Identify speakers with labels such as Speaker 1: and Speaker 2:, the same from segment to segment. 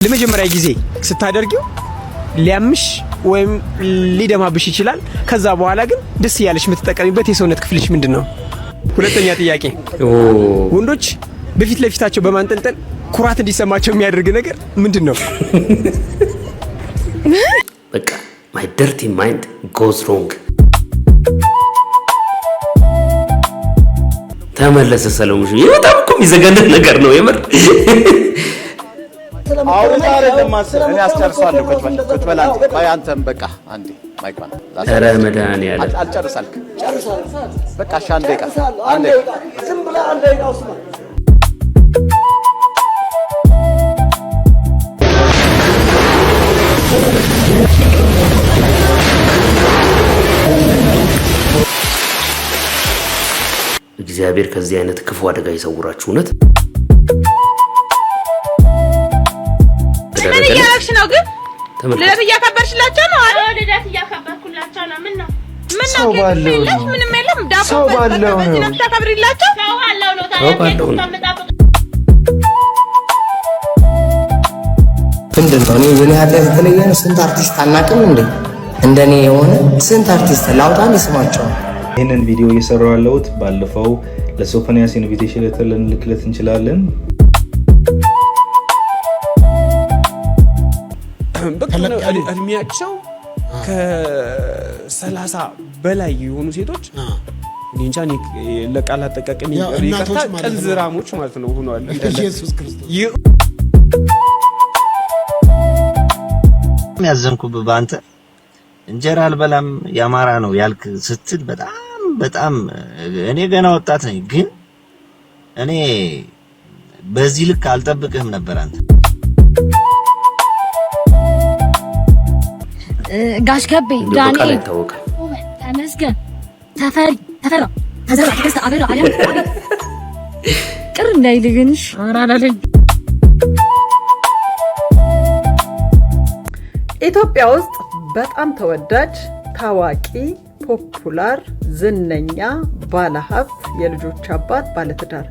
Speaker 1: ለመጀመሪያ ጊዜ ስታደርጊው ሊያምሽ ወይም ሊደማብሽ ይችላል። ከዛ በኋላ ግን ደስ ያለሽ የምትጠቀሚበት የሰውነት ክፍልሽ ምንድነው? ሁለተኛ ጥያቄ ወንዶች በፊት ለፊታቸው በማንጠልጠል ኩራት እንዲሰማቸው የሚያደርግ ነገር ምንድነው?
Speaker 2: በቃ my dirty mind goes wrong። ተመለሰ ሰለሞን። በጣም እኮ የሚዘጋነት ነገር ነው የምር።
Speaker 3: አሁን አይደለም ማሰብ እኔ አስጨርሳለሁ። ቁጭ በል አንተም በቃ አንዴ ማይኳን
Speaker 2: ረመዳን ያለ
Speaker 3: አልጨርሳልክ ጨርሳል። በቃ አንዴ ዝም ብለህ አንዴ ቃውስ
Speaker 2: እግዚአብሔር ከዚህ አይነት ክፉ አደጋ ይሰውራችሁ። እውነት
Speaker 4: ምን እያደረግሽ ነው ግን? ልደት እያከበርሽላቸው ነው አይደል? ልደት እያከበርኩላቸው ነው። ምን ነው ምንም የለም። ዳቦ ባለው ነው ታከብሪላቸው። ሰው አለው ነው ታዲያ።
Speaker 5: ምንድነው እኔ ምን ያለ የተለየ ነው? ስንት አርቲስት አናውቅም እንዴ? እንደኔ የሆነ ስንት አርቲስት ላውጣን ይስማቸው።
Speaker 6: ይሄንን ቪዲዮ እየሰራው ያለሁት ባለፈው ለሶፎንያስ ኢንቪቴሽን ልንልክለት እንችላለን።
Speaker 1: እድሜያቸው ከ30 በላይ የሆኑ ሴቶች እንጃ ለቃል አጠቃቀም ይቀርታ ቀዝራሞች ማለት ነው ሆነዋል። ኢየሱስ ክርስቶስ
Speaker 7: ያዘንኩብህ በአንተ እንጀራ አልበላም ያማራ ነው ያልክ ስትል በጣም እኔ ገና ወጣት ነኝ፣ ግን እኔ በዚህ ልክ አልጠብቅህም ነበር። አንተ
Speaker 8: ጋሽ ገቤ ዳንኤል ተመስገን ተፈራ ተዘራ ተከስተ አገራ አገራ ቅር እንዳይልግንሽ አራራለኝ።
Speaker 9: ኢትዮጵያ ውስጥ በጣም ተወዳጅ ታዋቂ ፖፑላር ዝነኛ ባለሀብት የልጆች አባት ባለትዳር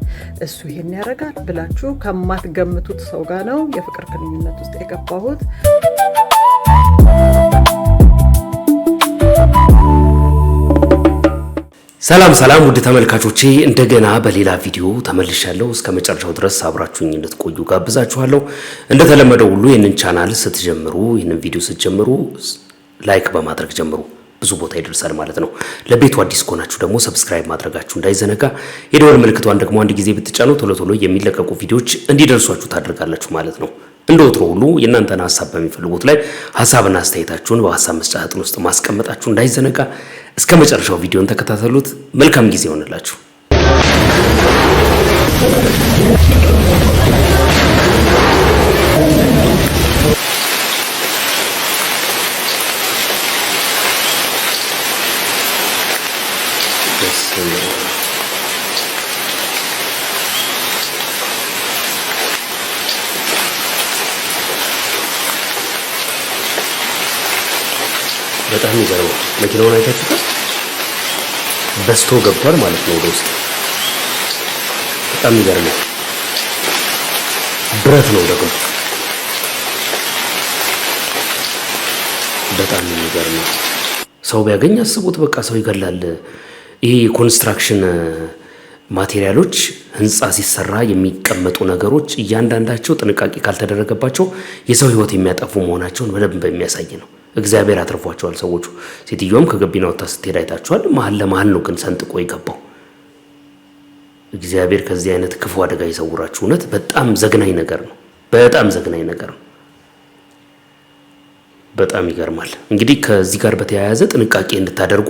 Speaker 9: እሱ ይሄን ያደርጋል ብላችሁ ከማትገምቱት ሰው ጋር ነው የፍቅር ግንኙነት ውስጥ የገባሁት።
Speaker 2: ሰላም ውድ ተመልካቾቼ እንደገና በሌላ ቪዲዮ ተመልሻለሁ። እስከ መጨረሻው ድረስ አብራችሁኝ እንድትቆዩ ጋብዛችኋለሁ። እንደተለመደው ሁሉ ይህንን ቻናል ስትጀምሩ ይህንን ቪዲዮ ስትጀምሩ ላይክ በማድረግ ጀምሩ፣ ብዙ ቦታ ይደርሳል ማለት ነው። ለቤቱ አዲስ ከሆናችሁ ደግሞ ሰብስክራይብ ማድረጋችሁ እንዳይዘነጋ፣ የደወል ምልክቷን ደግሞ አንድ ጊዜ ብትጫኑ ቶሎ የሚለቀቁ ቪዲዮዎች እንዲደርሷችሁ ታደርጋላችሁ ማለት ነው። እንደ ወትሮ ሁሉ የእናንተን ሐሳብ በሚፈልጉት ላይ ሐሳብና አስተያየታችሁን በሐሳብ መስጫ ሳጥን ውስጥ ማስቀመጣችሁ እንዳይዘነጋ። እስከ መጨረሻው ቪዲዮን ተከታተሉት። መልካም ጊዜ ይሆንላችሁ። በጣም ይገርማል። መኪናውን አይታችሁታል? በስቶ ገብቷል ማለት ነው ወደ ውስጥ። በጣም ይገርማል። ብረት ነው ደግሞ። በጣም የሚገርም ሰው ቢያገኝ አስቡት። በቃ ሰው ይገላል። ይሄ የኮንስትራክሽን ማቴሪያሎች ህንጻ ሲሰራ የሚቀመጡ ነገሮች እያንዳንዳቸው ጥንቃቄ ካልተደረገባቸው የሰው ህይወት የሚያጠፉ መሆናቸውን በደንብ የሚያሳይ ነው። እግዚአብሔር አትርፏቸዋል ሰዎቹ። ሴትዮዋም ከገቢና ወጣ ስትሄድ አይታችኋል። መሀል ለመሀል ነው ግን ሰንጥቆ የገባው። እግዚአብሔር ከዚህ አይነት ክፉ አደጋ ይሰውራችሁ። እውነት በጣም ዘግናኝ ነገር ነው። በጣም ይገርማል። እንግዲህ ከዚህ ጋር በተያያዘ ጥንቃቄ እንድታደርጉ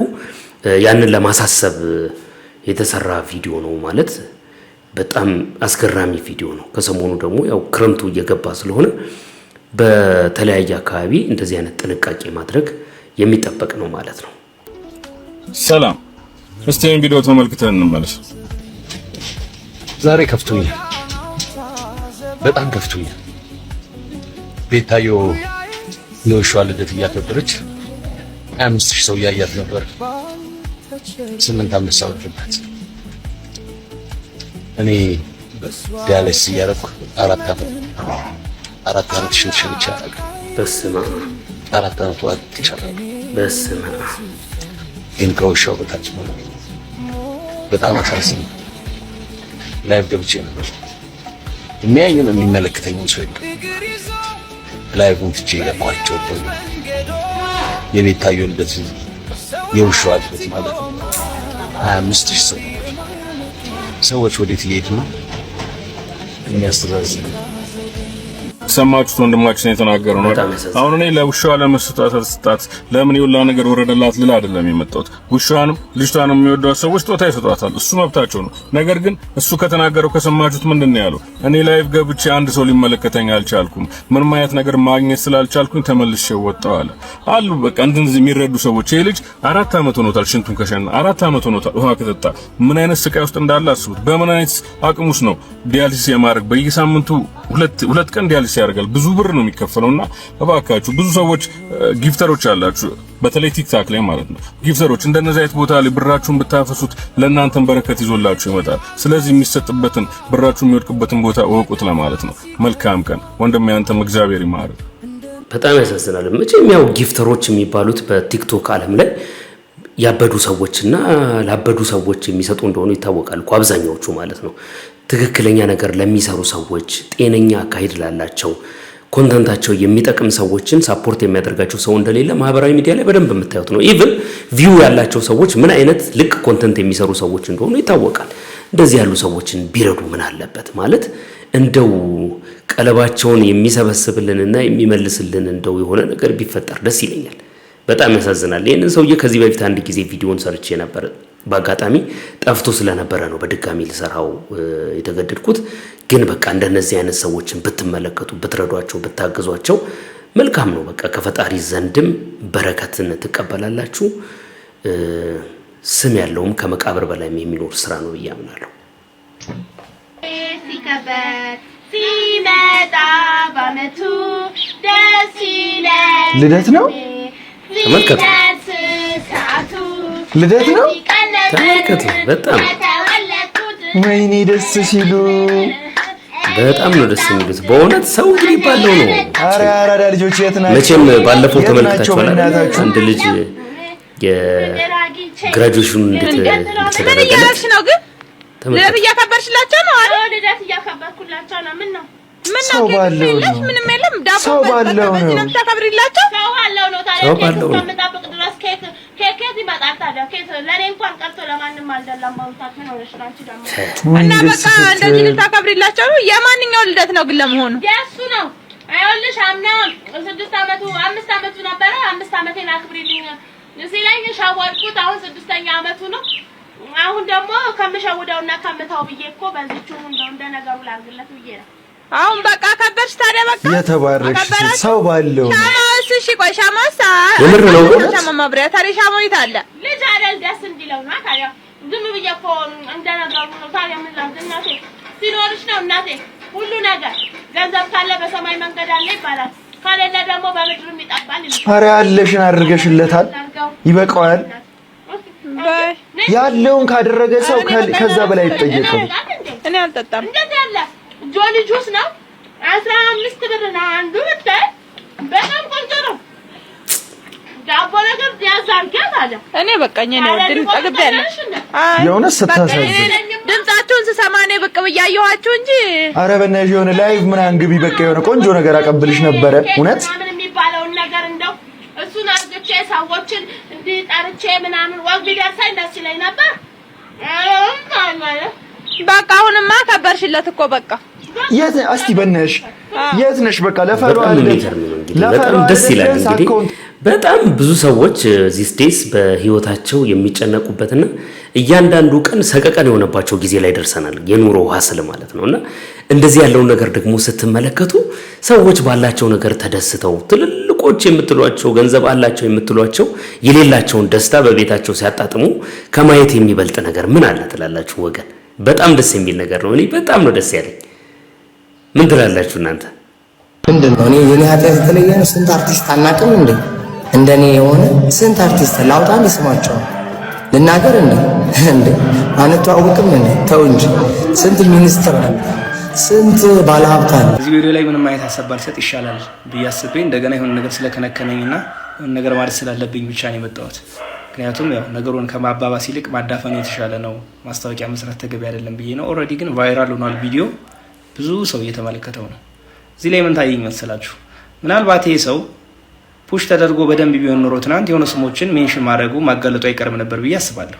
Speaker 2: ያንን ለማሳሰብ የተሰራ ቪዲዮ ነው ማለት በጣም አስገራሚ ቪዲዮ ነው። ከሰሞኑ ደግሞ ያው ክረምቱ እየገባ ስለሆነ በተለያየ አካባቢ እንደዚህ አይነት ጥንቃቄ ማድረግ የሚጠበቅ ነው ማለት ነው።
Speaker 10: ሰላም፣ እስቲ ይሄን ቪዲዮ ተመልክተን እንመለስ።
Speaker 11: ዛሬ ከፍቶኛል፣ በጣም ከፍቶኛል። ቤታዮ የውሻዋ ልደት እያከበረች 25,000 ሰው እያያት ነበር። 8 5 ሰዓት ጀምራት እኔ ዳያሊሲስ እያደረኩ 4 ዓመት 4 ዓመት ሽንሽን ይቻላል።
Speaker 2: በስመ አብ
Speaker 11: 4 ዓመት ወጥ ይቻላል።
Speaker 2: በስመ አብ
Speaker 11: ግን ከውሻው በታች ነው። በጣም አሳስኝ ላይቭ ገብቼ ነበር። የሚያየን የሚመለከተኝ ሰው የለም። ላይቭን ትቼ ገባቸው። የቤታዮ ልደት የውሻው ልደት ማለት ነው። 25000 ሰዎች ወዴት እየሄዱ ነው? የሚያስተዛዝን
Speaker 10: ሰማችሁት? ወንድማችን የተናገረው ነው። አሁን እኔ ለውሻዋ ለመስጠት ለምን ይውላ ነገር ወረደላት ልል አይደለም የመጣሁት። ውሻዋንም ልጅቷንም የሚወዷት ሰዎች ጦታ ይሰጧታል፣ እሱ መብታቸው ነው። ነገር ግን እሱ ከተናገረው ከሰማችሁት ምንድነው ያለው? እኔ ላይቭ ገብቼ አንድ ሰው ሊመለከተኝ አልቻልኩም፣ ምንም አይነት ነገር ማግኘት ስላልቻልኩኝ ተመልሼ ወጣሁ አሉ። በቃ እንደዚህ የሚረዱ ሰዎች። ይሄ ልጅ 4 ዓመት ሆኖታል ሽንቱን ከሸና 4 ዓመት ሆኖታል ውሃ ከተጣ። ምን አይነት ስቃይ ውስጥ እንዳለ አስቡት። በምን አይነት አቅሙስ ነው ዲያሊሲስ የማድረግ በየሳምንቱ ሁለት ቀን ዲያሊሲስ ያደርጋል። ብዙ ብር ነው የሚከፈለውና እባካችሁ ብዙ ሰዎች ጊፍተሮች አላችሁ፣ በተለይ ቲክታክ ላይ ማለት ነው። ጊፍተሮች እንደነዚህ አይነት ቦታ ላይ ብራችሁን ብታፈሱት ለእናንተም በረከት ይዞላችሁ ይመጣል። ስለዚህ የሚሰጥበትን ብራችሁ የሚወድቅበትን ቦታ እወቁት ለማለት ነው። መልካም ቀን ወንድሜ፣ አንተም እግዚአብሔር ይማር።
Speaker 2: በጣም ያሳዝናል። መቼም ያው ጊፍተሮች የሚባሉት በቲክቶክ ዓለም ላይ ያበዱ ሰዎችና ላበዱ ሰዎች የሚሰጡ እንደሆኑ ይታወቃል እኮ አብዛኛዎቹ ማለት ነው። ትክክለኛ ነገር ለሚሰሩ ሰዎች፣ ጤነኛ አካሄድ ላላቸው፣ ኮንተንታቸው የሚጠቅም ሰዎችን ሳፖርት የሚያደርጋቸው ሰው እንደሌለ ማህበራዊ ሚዲያ ላይ በደንብ የምታዩት ነው። ኢቭን ቪው ያላቸው ሰዎች ምን አይነት ልክ ኮንተንት የሚሰሩ ሰዎች እንደሆኑ ይታወቃል። እንደዚህ ያሉ ሰዎችን ቢረዱ ምን አለበት ማለት እንደው ቀለባቸውን የሚሰበስብልንና የሚመልስልን እንደው የሆነ ነገር ቢፈጠር ደስ ይለኛል። በጣም ያሳዝናል። ይሄንን ሰውዬ ከዚህ በፊት አንድ ጊዜ ቪዲዮን ሰርቼ ነበር። በአጋጣሚ ጠፍቶ ስለነበረ ነው በድጋሚ ልሰራው የተገደድኩት። ግን በቃ እንደነዚህ አይነት ሰዎችን ብትመለከቱ፣ ብትረዷቸው፣ ብታገዟቸው መልካም ነው። በቃ ከፈጣሪ ዘንድም በረከትን ትቀበላላችሁ። ስም ያለውም ከመቃብር በላይ የሚኖር ስራ ነው ብዬ አምናለሁ።
Speaker 4: ሲመጣ በዓመቱ ደስ ይላል።
Speaker 3: ልደት ነው።
Speaker 2: ተመልከቱ፣
Speaker 3: ልደት ነው።
Speaker 2: ተመልከቱ። በጣም
Speaker 3: ወይኔ ደስ ሲሉ
Speaker 2: በጣም ነው ደስ የሚሉት በእውነት ሰው እንግዲህ ባለው ነው።
Speaker 3: አረ አራዳ ልጆች የት ናቸው?
Speaker 2: መቼም ባለፈው ተመልክታችኋል። አንድ ልጅ የግራጁዌሽን እንዴት
Speaker 4: ተደረገለት ነው? ግን ልደት እያከበርሽላቸው ነው? አረ ልደት እያከበርኩላቸው ነው። ምን ነው
Speaker 3: ሰው ባለው ነው።
Speaker 4: ምንም የለም። ዳቦ
Speaker 3: ሰው ባለው ነው
Speaker 4: ተከብሪላቸው። ሰው ባለው ነው። ታዲያ
Speaker 2: ከምንጠብቅ
Speaker 4: ድረስ ኬክ ይመጣል። ታዲያ ኬክ ለኔ እንኳን ቀርቶ ለማንም አልደላም። ማውጣት ምን ሆነሽ ነው አንቺ ደግሞ? እና በቃ እንደዚህ ልታከብሪላቸው ነው። የማንኛው ልደት ነው ግን ለመሆኑ? የእሱ ነው። አይወልሽ አምና 6 ዓመቱ 5 ዓመቱ ነበረ። 5 ዓመቴን አክብሪልኝ ሲለኝ ሻወርኩት። አሁን 6ኛ ዓመቱ ነው። አሁን ደግሞ ከምሸውደውና ከምታው ብዬ እኮ በዚህቹ እንደ ነገሩ ላርግለት ብዬ ነው። አሁን በቃ ከበርሽ። ታዲያ በቃ
Speaker 3: የተባረክሽ ሰው ባለው
Speaker 4: ሻማስ። እሺ ቆይ ሻማስ
Speaker 2: የምር ነው።
Speaker 4: ሻማ ማብሪያ ታዲያ ሻማው የት አለ? ልጅ አይደል ደስ እንዲለው ነው። ታዲያ ዝም ብዬ እኮ እንደ ነገሩ ነው። ታዲያ ምን ላድርግ እናቴ? ሲኖርሽ ነው እናቴ ሁሉ ነገር። ገንዘብ ካለ በሰማይ መንገድ አለ ይባላል፣ ካለለ ደግሞ በምድርም ይጠባል።
Speaker 3: ኧረ ያለሽን አድርገሽለታል፣ ይበቃዋል። ያለውን ካደረገ ሰው ከዛ በላይ ይጠየቃል።
Speaker 4: እኔ አልጠጣም። እንደዚህ ያለ ጆሊ ጁስ ነው 15 ብር ነው አንዱ። ብታይ በጣም ቆንጆ ነው። ዳቦ ነገር ያዛርጋት አለ። እኔ በቃኝ ነው ድን ጠግቤያለሁ።
Speaker 3: የሆነ ስታሳዝን
Speaker 4: ድምጻችሁን ስሰማ እኔ ብቅ ብያየኋችሁ እንጂ።
Speaker 3: ኧረ በእናትሽ የሆነ ላይቭ ምናምን ግቢ። በቃ የሆነ ቆንጆ ነገር አቀብልሽ ነበረ። እውነት
Speaker 4: ምን የሚባለውን ነገር እንደው እሱን አድርጌ ሰዎችን እንዲጠርቼ ምናምን ወግ ቢደርሰኝ ደስ ይለኝ ነበር። በቃ አሁንማ ከበርሽለት እኮ በቃ
Speaker 3: የት እስቲ በእናትሽ የት ነሽ? በቃ ለፈሯ
Speaker 2: በጣም ደስ ይላል። እንግዲህ በጣም ብዙ ሰዎች ዚስ ዴይስ በህይወታቸው የሚጨነቁበትና እያንዳንዱ ቀን ሰቀቀን የሆነባቸው ጊዜ ላይ ደርሰናል። የኑሮ ሀስል ማለት ነውና እንደዚህ ያለውን ነገር ደግሞ ስትመለከቱ ሰዎች ባላቸው ነገር ተደስተው ትልልቆች የምትሏቸው ገንዘብ አላቸው የምትሏቸው የሌላቸውን ደስታ በቤታቸው ሲያጣጥሙ ከማየት የሚበልጥ ነገር ምን አለ ትላላችሁ ወገን? በጣም ደስ የሚል ነገር ነው። እኔ በጣም ነው ደስ ያለኝ። ምን ትላላችሁ እናንተ?
Speaker 5: ምንድነው እኔ የኔ ኃጢአት የተለየ ነው? ስንት አርቲስት አናውቅም እንዴ? እንደኔ የሆነ ስንት አርቲስት ላውጣን ስማቸው ልናገር እንዴ? አንተዋወቅም እንዴ? ተው እንጂ ስንት ሚኒስትር አለ፣ ስንት ባለሀብት አለ።
Speaker 12: እዚህ ቪዲዮ ላይ ምንም አይነት ሀሳብ ባልሰጥ ይሻላል ብዬ አስቤ እንደገና የሆነ ነገር ስለከነከነኝና የሆነ ነገር ማለት ስላለብኝ ብቻ ነው የመጣሁት። ምክንያቱም ያው ነገሩን ከማባባስ ይልቅ ማዳፈን የተሻለ ነው፣ ማስታወቂያ መስራት ተገቢ አይደለም ብዬ ነው። ኦልሬዲ ግን ቫይራል ሆኗል ቪዲዮ፣ ብዙ ሰው እየተመለከተው ነው። እዚህ ላይ ምን ታየኝ መሰላችሁ? ምናልባት ይሄ ሰው ፑሽ ተደርጎ በደንብ ቢሆን ኖሮ ትናንት የሆነ ስሞችን ሜንሽን ማድረጉ ማጋለጡ አይቀርም ነበር ብዬ አስባለሁ።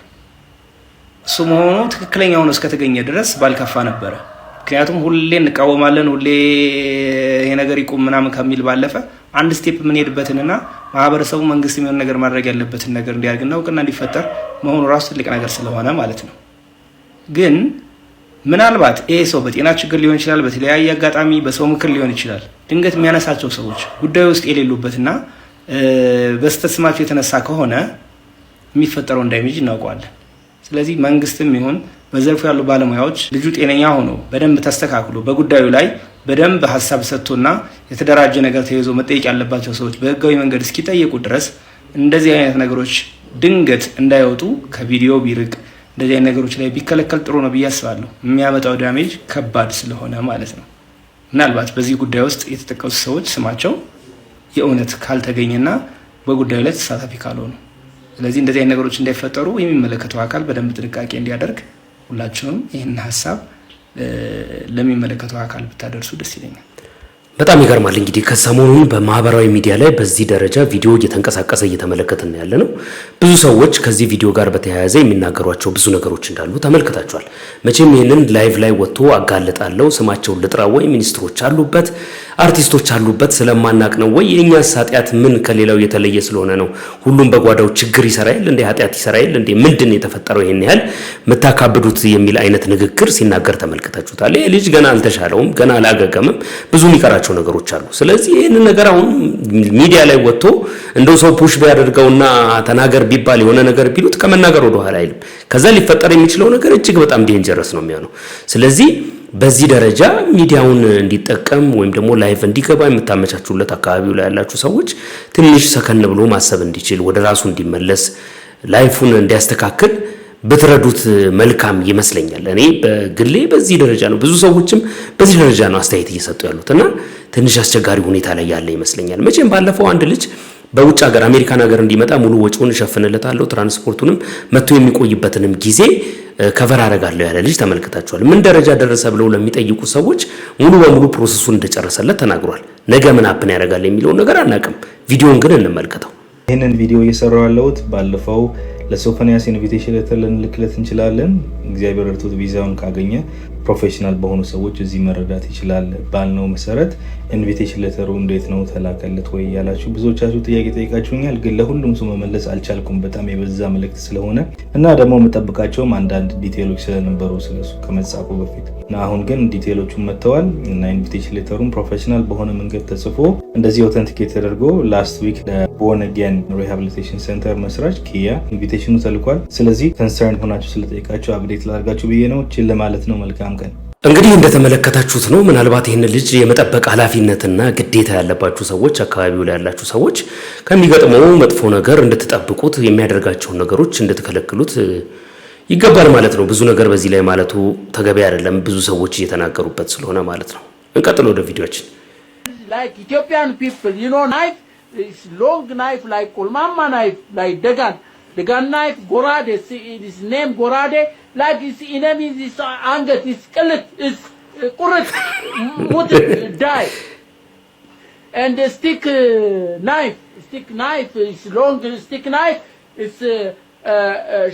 Speaker 12: እሱ መሆኑ ትክክለኛ ሆኖ እስከተገኘ ድረስ ባልከፋ ነበረ። ምክንያቱም ሁሌ እንቃወማለን፣ ሁሌ ይሄ ነገር ይቁም ምናምን ከሚል ባለፈ አንድ ስቴፕ የምንሄድበትንና ማህበረሰቡ መንግስት የሚሆን ነገር ማድረግ ያለበትን ነገር እንዲያደርግና እውቅና እንዲፈጠር መሆኑ ራሱ ትልቅ ነገር ስለሆነ ማለት ነው። ግን ምናልባት ይሄ ሰው በጤና ችግር ሊሆን ይችላል፣ በተለያየ አጋጣሚ በሰው ምክር ሊሆን ይችላል። ድንገት የሚያነሳቸው ሰዎች ጉዳዩ ውስጥ የሌሉበትና በስተት ስማቸው የተነሳ ከሆነ የሚፈጠረው ዳሜጅ እናውቀዋለን። ስለዚህ መንግስትም ይሁን በዘርፉ ያሉ ባለሙያዎች ልጁ ጤነኛ ሆኖ በደንብ ተስተካክሎ በጉዳዩ ላይ በደንብ ሀሳብ ሰጥቶና የተደራጀ ነገር ተይዞ መጠየቅ ያለባቸው ሰዎች በህጋዊ መንገድ እስኪጠየቁ ድረስ እንደዚህ አይነት ነገሮች ድንገት እንዳይወጡ ከቪዲዮ ቢርቅ፣ እንደዚህ አይነት ነገሮች ላይ ቢከለከል ጥሩ ነው ብዬ አስባለሁ። የሚያመጣው ዳሜጅ ከባድ ስለሆነ ማለት ነው። ምናልባት በዚህ ጉዳይ ውስጥ የተጠቀሱ ሰዎች ስማቸው የእውነት ካልተገኘና በጉዳዩ ላይ ተሳታፊ ካልሆኑ፣ ስለዚህ እንደዚህ አይነት ነገሮች እንዳይፈጠሩ የሚመለከተው አካል በደንብ ጥንቃቄ እንዲያደርግ ሁላችሁም ይህን ሀሳብ ለሚመለከተው አካል ብታደርሱ ደስ ይለኛል።
Speaker 2: በጣም ይገርማል። እንግዲህ ከሰሞኑን በማህበራዊ ሚዲያ ላይ በዚህ ደረጃ ቪዲዮ እየተንቀሳቀሰ እየተመለከትን ያለ ነው። ብዙ ሰዎች ከዚህ ቪዲዮ ጋር በተያያዘ የሚናገሯቸው ብዙ ነገሮች እንዳሉ ተመልክታቸዋል። መቼም ይህንን ላይቭ ላይ ወጥቶ አጋለጣለሁ ስማቸውን ልጥራ ወይ ሚኒስትሮች አሉበት አርቲስቶች አሉበት ስለማናቅ ነው ወይ የኛስ ኃጢአት ምን ከሌላው የተለየ ስለሆነ ነው? ሁሉም በጓዳው ችግር ይሰራል እንዴ? ኃጢአት ይሰራል እንዴ? ምንድን የተፈጠረው ይሄን ያህል መታካብዱት የሚል አይነት ንግግር ሲናገር ተመልክታችሁታል። ይሄ ልጅ ገና አልተሻለውም፣ ገና አላገገምም፣ ብዙ የሚቀራቸው ነገሮች አሉ። ስለዚህ ይሄንን ነገር አሁን ሚዲያ ላይ ወጥቶ እንደው ሰው ፑሽ ቢያደርገውና ተናገር ቢባል የሆነ ነገር ቢሉት ከመናገር ወደ ኋላ አይልም። ከዛ ሊፈጠር የሚችለው ነገር እጅግ በጣም ዴንጀረስ ነው የሚሆነው። ስለዚህ በዚህ ደረጃ ሚዲያውን እንዲጠቀም ወይም ደግሞ ላይቭ እንዲገባ የምታመቻቹለት አካባቢው ላይ ያላችሁ ሰዎች ትንሽ ሰከን ብሎ ማሰብ እንዲችል ወደ ራሱ እንዲመለስ ላይፉን እንዲያስተካክል በትረዱት መልካም ይመስለኛል። እኔ በግሌ በዚህ ደረጃ ነው፣ ብዙ ሰዎችም በዚህ ደረጃ ነው አስተያየት እየሰጡ ያሉትና ትንሽ አስቸጋሪ ሁኔታ ላይ ያለ ይመስለኛል። መቼም ባለፈው አንድ ልጅ በውጭ ሀገር አሜሪካን ሀገር እንዲመጣ ሙሉ ወጪውን እሸፍንለታለሁ፣ ትራንስፖርቱንም መጥቶ የሚቆይበትንም ጊዜ ከቨር አደርጋለሁ ያለ ልጅ ተመልክታችኋል። ምን ደረጃ ደረሰ ብለው ለሚጠይቁ ሰዎች ሙሉ በሙሉ ፕሮሰሱን እንደጨረሰለት ተናግሯል። ነገ ምን አፕን ያደርጋል የሚለውን ነገር አናውቅም። ቪዲዮን ግን እንመልከተው።
Speaker 6: ይህንን ቪዲዮ እየሰራው ያለሁት ባለፈው ለሶፎንያስ ኢንቪቴሽን ሌተር ልንልክለት እንችላለን። እግዚአብሔር እርቶት ቪዛውን ካገኘ ፕሮፌሽናል በሆኑ ሰዎች እዚህ መረዳት ይችላል ባልነው መሰረት ኢንቪቴሽን ሌተሩ እንዴት ነው ተላከለት ወይ ያላችሁ ብዙዎቻችሁ ጥያቄ ጠይቃችሁኛል። ግን ለሁሉም ሰው መመለስ አልቻልኩም፣ በጣም የበዛ መልእክት ስለሆነ እና ደግሞ የምጠብቃቸውም አንዳንድ ዲቴይሎች ስለነበሩ ስለሱ ከመጻፉ በፊት እና አሁን ግን ዲቴይሎቹን መጥተዋል እና ኢንቪቴሽን ሌተሩን ፕሮፌሽናል በሆነ መንገድ ተጽፎ እንደዚህ ኦተንቲኬት ተደርጎ ላስት ዊክ ለቦርን አጌን ሪሃቢሊቴሽን ሴንተር መስራች ኪያ ኢንቪቴሽኑ ተልኳል። ስለዚህ ኮንሰርን ሆናችሁ ስለጠይቃችሁ አፕዴት ላድርጋችሁ ብዬ ነው። ችል ለማለት ነው። መልካም ቀን።
Speaker 2: እንግዲህ እንደተመለከታችሁት ነው። ምናልባት ይህን ልጅ የመጠበቅ ኃላፊነትና ግዴታ ያለባችሁ ሰዎች፣ አካባቢው ላይ ያላችሁ ሰዎች ከሚገጥመው መጥፎ ነገር እንድትጠብቁት የሚያደርጋቸውን ነገሮች እንድትከለክሉት ይገባል ማለት ነው። ብዙ ነገር በዚህ ላይ ማለቱ ተገቢ አይደለም፣ ብዙ ሰዎች እየተናገሩበት ስለሆነ ማለት ነው። እንቀጥል ወደ ቪዲዮአችን።
Speaker 13: like Ethiopian people, you know, knife is long knife like Kulmama knife, like Dagan knife, Gorade, his name Gorade, like his enemy, his anget, his skeleton, his kurut, die. And the stick knife is long, stick knife is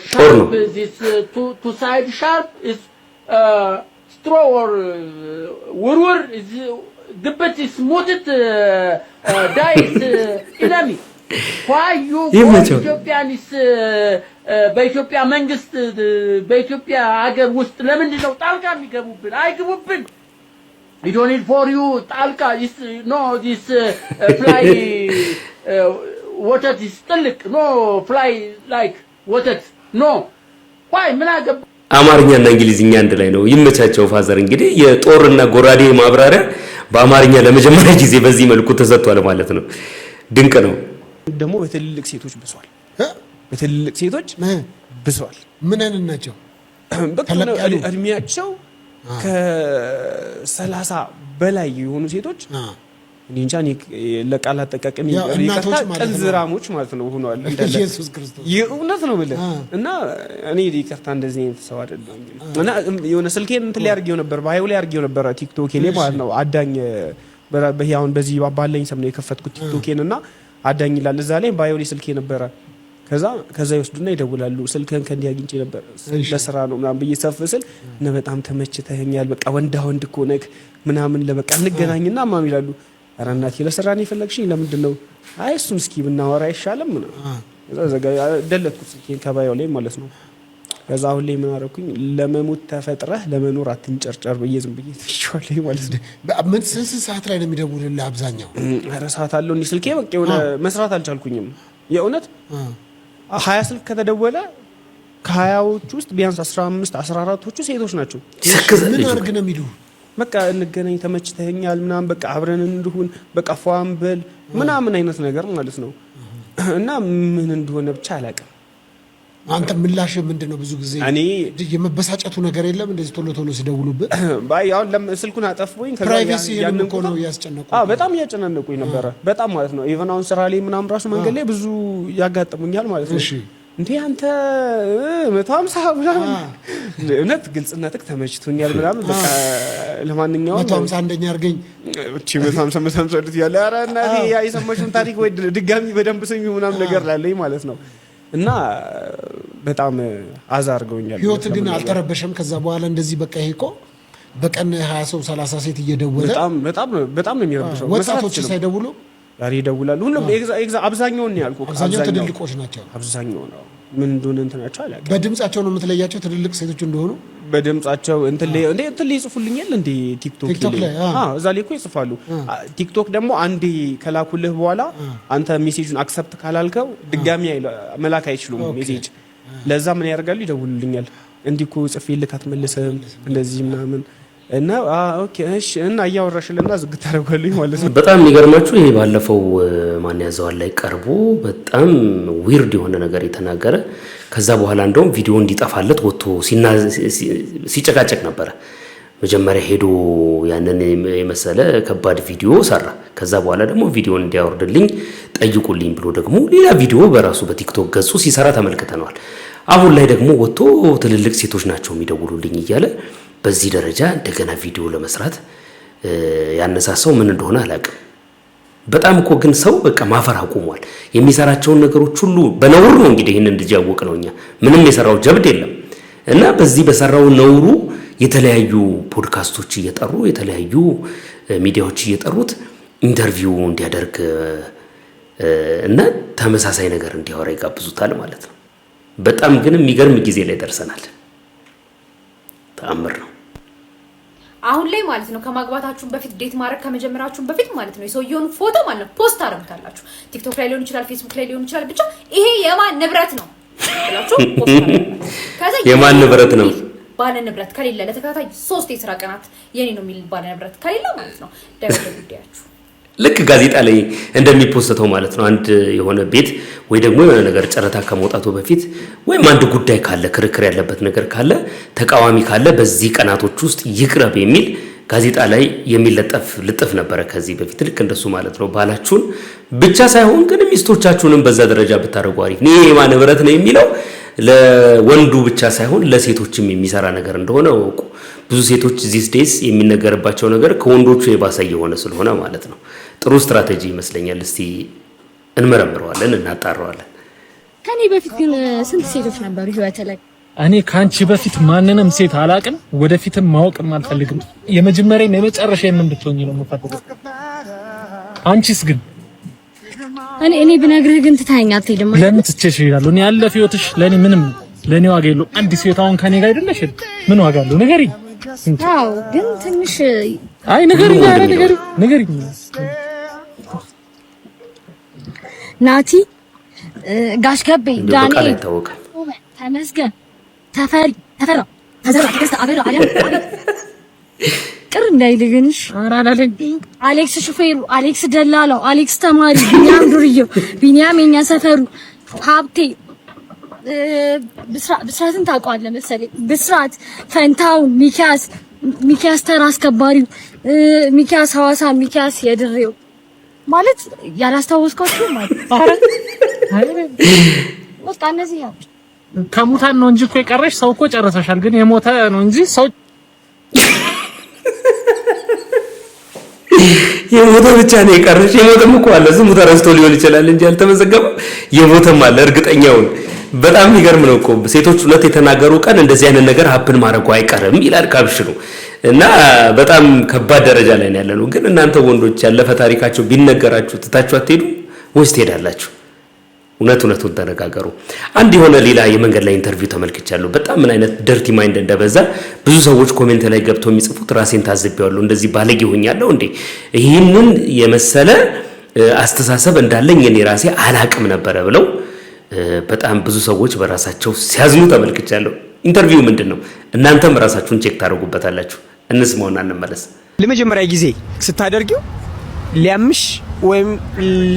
Speaker 13: sharp, this two side sharp, is straw or wurwur, is ግበት ስሙት ዳይስ ኢናሚ ኳዩ ኢትዮጵያንስ በኢትዮጵያ መንግስት በኢትዮጵያ ሀገር ውስጥ ለምንድን ነው ጣልቃ የሚገቡብን? አይገቡብን። we don't need for you ጣልቃ is no this fly water is ጥልቅ no fly like water no why ምን አገባ?
Speaker 2: አማርኛና እንግሊዝኛ አንድ ላይ ነው። ይመቻቸው ፋዘር። እንግዲህ የጦርና ጎራዴ ማብራሪያ በአማርኛ ለመጀመሪያ ጊዜ በዚህ መልኩ ተሰጥቷል ማለት ነው። ድንቅ ነው።
Speaker 1: ደግሞ በትልልቅ ሴቶች ብሷል። በትልልቅ ሴቶች ብሷል።
Speaker 14: ምን አይነት ናቸው?
Speaker 1: በቃ እድሜያቸው ከ30 በላይ የሆኑ ሴቶች እኔ እንጃ ለቃል አጠቃቀም ይቅርታ ቀንዝራሞች ማለት ነው ሆነዋል እንዳለ ኢየሱስ ክርስቶስ የእውነት ነው ብለ እና እኔ ይቅርታ እንደዚህ አይነት ሰው አይደለም እና የሆነ ስልኬን እንትን ላይ አድርጌው ነበር ባይው ላይ አድርጌው ነበር ቲክቶክ ላይ ማለት ነው አዳኝ በያውን በዚህ ባባለኝ ሰም ነው የከፈትኩት ቲክቶኬን እና አዳኝ ይላል እዛ ላይ ባይው ላይ ስልኬ ነበር ከዛ ይወስዱና ይደውላሉ ስልክህን ከእንዲህ አግኝቼ ነበር ለስራ ነው ምናምን ብዬ ሰፍስል እና በጣም ተመችተኸኛል በቃ ወንዳ ወንድ እኮ ነህ ምናምን ለበቃ እንገናኝና ማም ይላሉ ኧረ እናቴ ለስራ ነው የፈለግሽኝ ለምንድን ነው አይ እሱን እስኪ ብናወራ አይሻልም ነው ዘጋ ደለትኩት ስልኬን ከባይው ላይ ማለት ነው ከዛ አሁን ላይ ምን አደረኩኝ ለመሞት ተፈጥረህ ለመኖር አትንጨርጨር ብዬ ዝም ብዬ ትሽዋለኝ ማለት ነው
Speaker 14: ምን ስንት ሰዓት ላይ ነው የሚደውልልህ አብዛኛው
Speaker 1: ኧረ ሰዓት አለው እንዴ ስልኬ በቃ የሆነ መስራት አልቻልኩኝም የእውነት 20 ስልክ ከተደወለ ከ20ዎቹ ውስጥ ቢያንስ 15 14ዎቹ ሴቶች ናቸው
Speaker 14: ምን አድርግ ነው የሚሉ
Speaker 1: በቃ እንገናኝ ተመችተኛል ምናምን በቃ አብረን እንሁን በቃ ፏንበል ምናምን አይነት ነገር ማለት ነው እና ምን እንደሆነ ብቻ አላውቅም
Speaker 14: አንተ ምላሽ ምንድነው ብዙ ጊዜ
Speaker 1: እኔ
Speaker 14: የመበሳጨቱ ነገር የለም እንደዚህ ቶሎ ሲደውሉብህ
Speaker 1: ባይ ያው ስልኩን አጠፍኩኝ
Speaker 14: ፕራይቬሲ ያንን እኮ ነው ያስጨነቁ
Speaker 1: በጣም ያጨናነቁኝ ነበር በጣም ማለት ነው ኢቭን አሁን ስራ ላይ ምናምን ራሱ መንገድ ላይ ብዙ ያጋጥሙኛል ማለት ነው እንዴ አንተ 150 ምናምን እውነት ግልጽነትክ ተመችቶኛል ምናምን በቃ ለማንኛውም
Speaker 14: 150 አንደኛ አርገኝ
Speaker 1: እቺ 150 ያለ አረ እናቴ ያ የሰማሽውን ታሪክ ወይ ድጋሚ በደንብ ስሚ ምናምን ነገር ላለኝ ማለት ነው እና በጣም አዛርገውኛል
Speaker 14: ህይወት ግን አልተረበሸም ከዛ በኋላ እንደዚህ በቃ ይሄ እኮ በቀን 20 ሰው 30 ሴት እየደወለ
Speaker 1: በጣም ነው የሚረብሸው
Speaker 14: ወጣቶች ሳይደውሉ
Speaker 1: ዛሬ ይደውላሉ ሁሉም አብዛኛው ነው ያልኩ
Speaker 14: አብዛኛው ትልልቆች ናቸው
Speaker 1: አብዛኛው ነው ምን እንደሆነ እንትናቸው አላውቅም
Speaker 14: በድምጻቸው ነው የምትለያቸው ትልልቅ ሴቶች እንደሆኑ
Speaker 1: በድምጻቸው እንትን ላይ ይጽፉልኛል እንዴ ቲክቶክ ላይ እዛ ላይ እኮ ይጽፋሉ ቲክቶክ ደግሞ አንዴ ከላኩልህ በኋላ አንተ ሜሴጁን አክሰፕት ካላልከው ድጋሚ መላክ አይችሉም ሜሴጅ ለዛ ምን ያደርጋሉ ይደውሉልኛል እንዲህ እኮ ጽፌልህ አትመልስም እንደዚህ ምናምን እና ኦኬ እሺ እና ያወራሽልና ዝግት ታረጋለኝ ማለት ነው
Speaker 2: በጣም የሚገርማችሁ ይሄ ባለፈው ማን ያዘዋል ላይ ቀርቦ በጣም ዊርድ የሆነ ነገር የተናገረ ከዛ በኋላ እንደውም ቪዲዮ እንዲጠፋለት ወጥቶ ሲጨቃጨቅ ነበር መጀመሪያ ሄዶ ያንን የመሰለ ከባድ ቪዲዮ ሰራ ከዛ በኋላ ደግሞ ቪዲዮን እንዲያወርድልኝ ጠይቁልኝ ብሎ ደግሞ ሌላ ቪዲዮ በራሱ በቲክቶክ ገጹ ሲሰራ ተመልክተናል አሁን ላይ ደግሞ ወጥቶ ትልልቅ ሴቶች ናቸው የሚደውሉልኝ እያለ በዚህ ደረጃ እንደገና ቪዲዮ ለመስራት ያነሳሳው ምን እንደሆነ አላውቅም በጣም እኮ ግን ሰው በቃ ማፈር አቁሟል የሚሰራቸውን ነገሮች ሁሉ በነውር ነው እንግዲህ ይሄን እንድጃወቅ ነውኛ ምንም የሰራው ጀብድ የለም እና በዚህ በሰራው ነውሩ የተለያዩ ፖድካስቶች እየጠሩ የተለያዩ ሚዲያዎች እየጠሩት ኢንተርቪው እንዲያደርግ እና ተመሳሳይ ነገር እንዲያወራ ይጋብዙታል ማለት ነው በጣም ግን የሚገርም ጊዜ ላይ ደርሰናል ተአምር ነው
Speaker 15: አሁን ላይ ማለት ነው ከማግባታችሁ በፊት ዴት ማድረግ ከመጀመራችሁ በፊት ማለት ነው የሰውየውን ፎቶ ማለት ነው ፖስት አደረጋላችሁ ቲክቶክ ላይ ሊሆን ይችላል ፌስቡክ ላይ ሊሆን ይችላል ብቻ ይሄ የማን ንብረት ነው ብላችሁ ፖስት አደረጋላችሁ
Speaker 2: የማን ንብረት ነው
Speaker 15: ባለ ንብረት ከሌለ ለተከታታይ 3 የሥራ ቀናት የኔ ነው የሚል ባለ ንብረት ከሌለ ማለት ነው ደረጃ ጉዳያችሁ
Speaker 2: ልክ ጋዜጣ ላይ እንደሚፖስተው ማለት ነው አንድ የሆነ ቤት ወይ ደግሞ የሆነ ነገር ጨረታ ከመውጣቱ በፊት ወይም አንድ ጉዳይ ካለ ክርክር ያለበት ነገር ካለ ተቃዋሚ ካለ በዚህ ቀናቶች ውስጥ ይቅረብ የሚል ጋዜጣ ላይ የሚለጠፍ ልጥፍ ነበር ከዚህ በፊት ልክ እንደሱ ማለት ነው ባላችሁን ብቻ ሳይሆን ግን ሚስቶቻችሁንም በዛ ደረጃ ብታረጉ አሪፍ ነው ይሄ ማን ንብረት ነው የሚለው ለወንዱ ብቻ ሳይሆን ለሴቶችም የሚሰራ ነገር እንደሆነ ወቁ ብዙ ሴቶች these days የሚነገርባቸው ነገር ከወንዶቹ የባሰ የሆነ ስለሆነ ማለት ነው ጥሩ ስትራቴጂ ይመስለኛል እስቲ እንመረምረዋለን እናጣራዋለን
Speaker 8: ከኔ በፊት ግን ስንት ሴቶች ነበሩ ህይወት ላይ
Speaker 16: እኔ ካንቺ በፊት ማንንም ሴት አላቅም ወደፊትም ማወቅም አልፈልግም የመጀመሪያ እና የመጨረሻ እንድትሆኚ ነው የምፈልገው አንቺስ ግን
Speaker 8: እኔ ብነግርህ ግን ትታኛ አትሄድም
Speaker 16: ለምን ትቼሽ ይላል እኔ ያለፈ ህይወትሽ ለኔ ምንም ለኔ ዋጋ የለው አንድ ሴት አሁን ከኔ ጋር አይደለሽ ምን ዋጋ አለው ንገሪኝ
Speaker 8: አዎ ግን ትንሽ
Speaker 16: አይ ንገሪኝ ንገሪኝ
Speaker 8: ናቲ ጋሽ ገቤ ዳንኤል ተመስገን ተፈራ ተዘራ ተከስተ አበራ አለም ቅር እንዳይልግንሽ አራላለን አሌክስ ሹፌሩ አሌክስ ደላላው አሌክስ ተማሪ ቢኒያም ዱርዬው ቢኒያም የኛ ሰፈሩ ሀብቴ ብስራትን ታውቀዋለህ መሰለኝ ብስራት ፈንታው ሚካስ ሚኪያስ ተራ አስከባሪው፣ ሚኪያስ ሐዋሳ፣ ሚኪያስ የድሬው ማለት ያላስታወስኳችሁ ማለት በቃ እነዚህ ያው
Speaker 16: ከሙታን ነው እንጂ እኮ የቀረሽ ሰው እኮ ጨረሰሻል። ግን የሞተ ነው እንጂ ሰው
Speaker 2: የሞተ ብቻ ነው የቀረሽ። የሞተም እኮ አለ ዝም ተረስቶ ሊሆን ይችላል እንጂ አልተመዘገበም። የሞተም አለ እርግጠኛውን። በጣም የሚገርም ነው እኮ ሴቶች ሁለት የተናገሩ ቀን እንደዚህ አይነት ነገር ሀፕን ማድረጉ አይቀርም ይላል ካብሽኑ። እና በጣም ከባድ ደረጃ ላይ ነው ያለነው። ግን እናንተ ወንዶች ያለፈ ታሪካቸው ቢነገራችሁ ትታችሁ አትሄዱ ወይስ ትሄዳላችሁ? እውነቱን ተነጋገሩ። አንድ የሆነ ሌላ የመንገድ ላይ ኢንተርቪው ተመልክቻለሁ። በጣም ምን አይነት ደርቲ ማይንድ እንደበዛ ብዙ ሰዎች ኮሜንት ላይ ገብተው የሚጽፉት ራሴን ታዝቤዋለሁ። እንደዚህ ባለጌ ሆኛለሁ እንዴ? ይህንን የመሰለ አስተሳሰብ እንዳለኝ እኔ ራሴ አላቅም ነበረ ብለው በጣም ብዙ ሰዎች በራሳቸው ሲያዝኑ ተመልክቻለሁ። ኢንተርቪው ምንድነው? እናንተም ራሳችሁን ቼክ ታደርጉበታላችሁ። እንስማውና እንመለስ።
Speaker 1: ለመጀመሪያ ጊዜ ስታደርጊው ሊያምሽ ወይም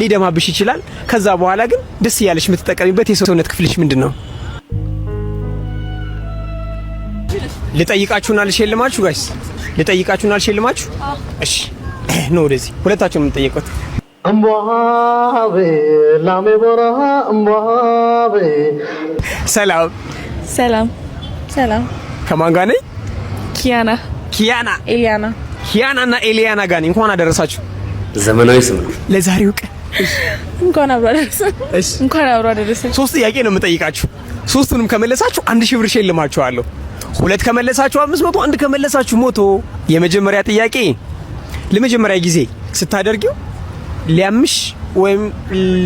Speaker 1: ሊደማብሽ ይችላል። ከዛ በኋላ ግን ደስ ያለሽ የምትጠቀሚበት የሰውነት ክፍልሽ ምንድነው? ልጠይቃችሁና ልሸልማችሁ ጋይስ፣ ልጠይቃችሁና ልሸልማችሁ። እሺ ነው ወደዚህ ሁለታችሁን የምትጠይቁት።
Speaker 17: እምቧቤ ላሜ ቦራሃ እምቧቤ።
Speaker 1: ሰላም
Speaker 18: ሰላም ሰላም።
Speaker 1: ከማን ጋር ነኝ?
Speaker 18: ኪያና ኤሊያና።
Speaker 1: ኪያናና ኤሊያና ጋር ነኝ። እንኳን አደረሳችሁ።
Speaker 2: ዘመናዊ ስም ነው
Speaker 1: ለዛሬው ቀን።
Speaker 18: እንኳን አብሮ አደረሰን። እንኳን አብሮ አደረሰን።
Speaker 1: 3 ጥያቄ ነው የምጠይቃችሁ። 3ቱንም ከመለሳችሁ 1000 ብር ሸልማችኋለሁ። 2 ከመለሳችሁ 500፣ 1 ከመለሳችሁ 100። የመጀመሪያ ጥያቄ ለመጀመሪያ ጊዜ ስታደርጊው ሊያምሽ ወይም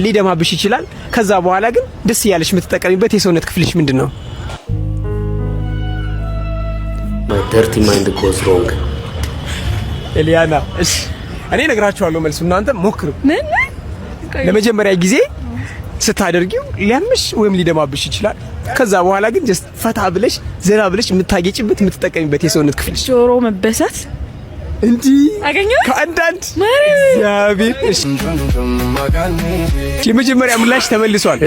Speaker 1: ሊደማብሽ ይችላል። ከዛ በኋላ ግን ደስ ያለሽ የምትጠቀሚበት የሰውነት ክፍልሽ ምንድነው?
Speaker 2: dirty mind goes wrong።
Speaker 1: ኤሊያና እሺ እኔ እነግራችኋለሁ መልሱ፣ እናንተ ሞክሩ። ምን ለመጀመሪያ ጊዜ ስታደርጊው ሊያምሽ ወይም ሊደማብሽ ይችላል። ከዛ በኋላ ግን ጀስት ፈታ ብለሽ ዘና ብለሽ የምታጌጭበት የምትጠቀሚበት የሰውነት ክፍልሽ።
Speaker 18: ጆሮ መበሳት
Speaker 1: እንዲ አገኘው ከአንዳንድ ያቢል። እሺ የመጀመሪያ ምላሽ ተመልሷል።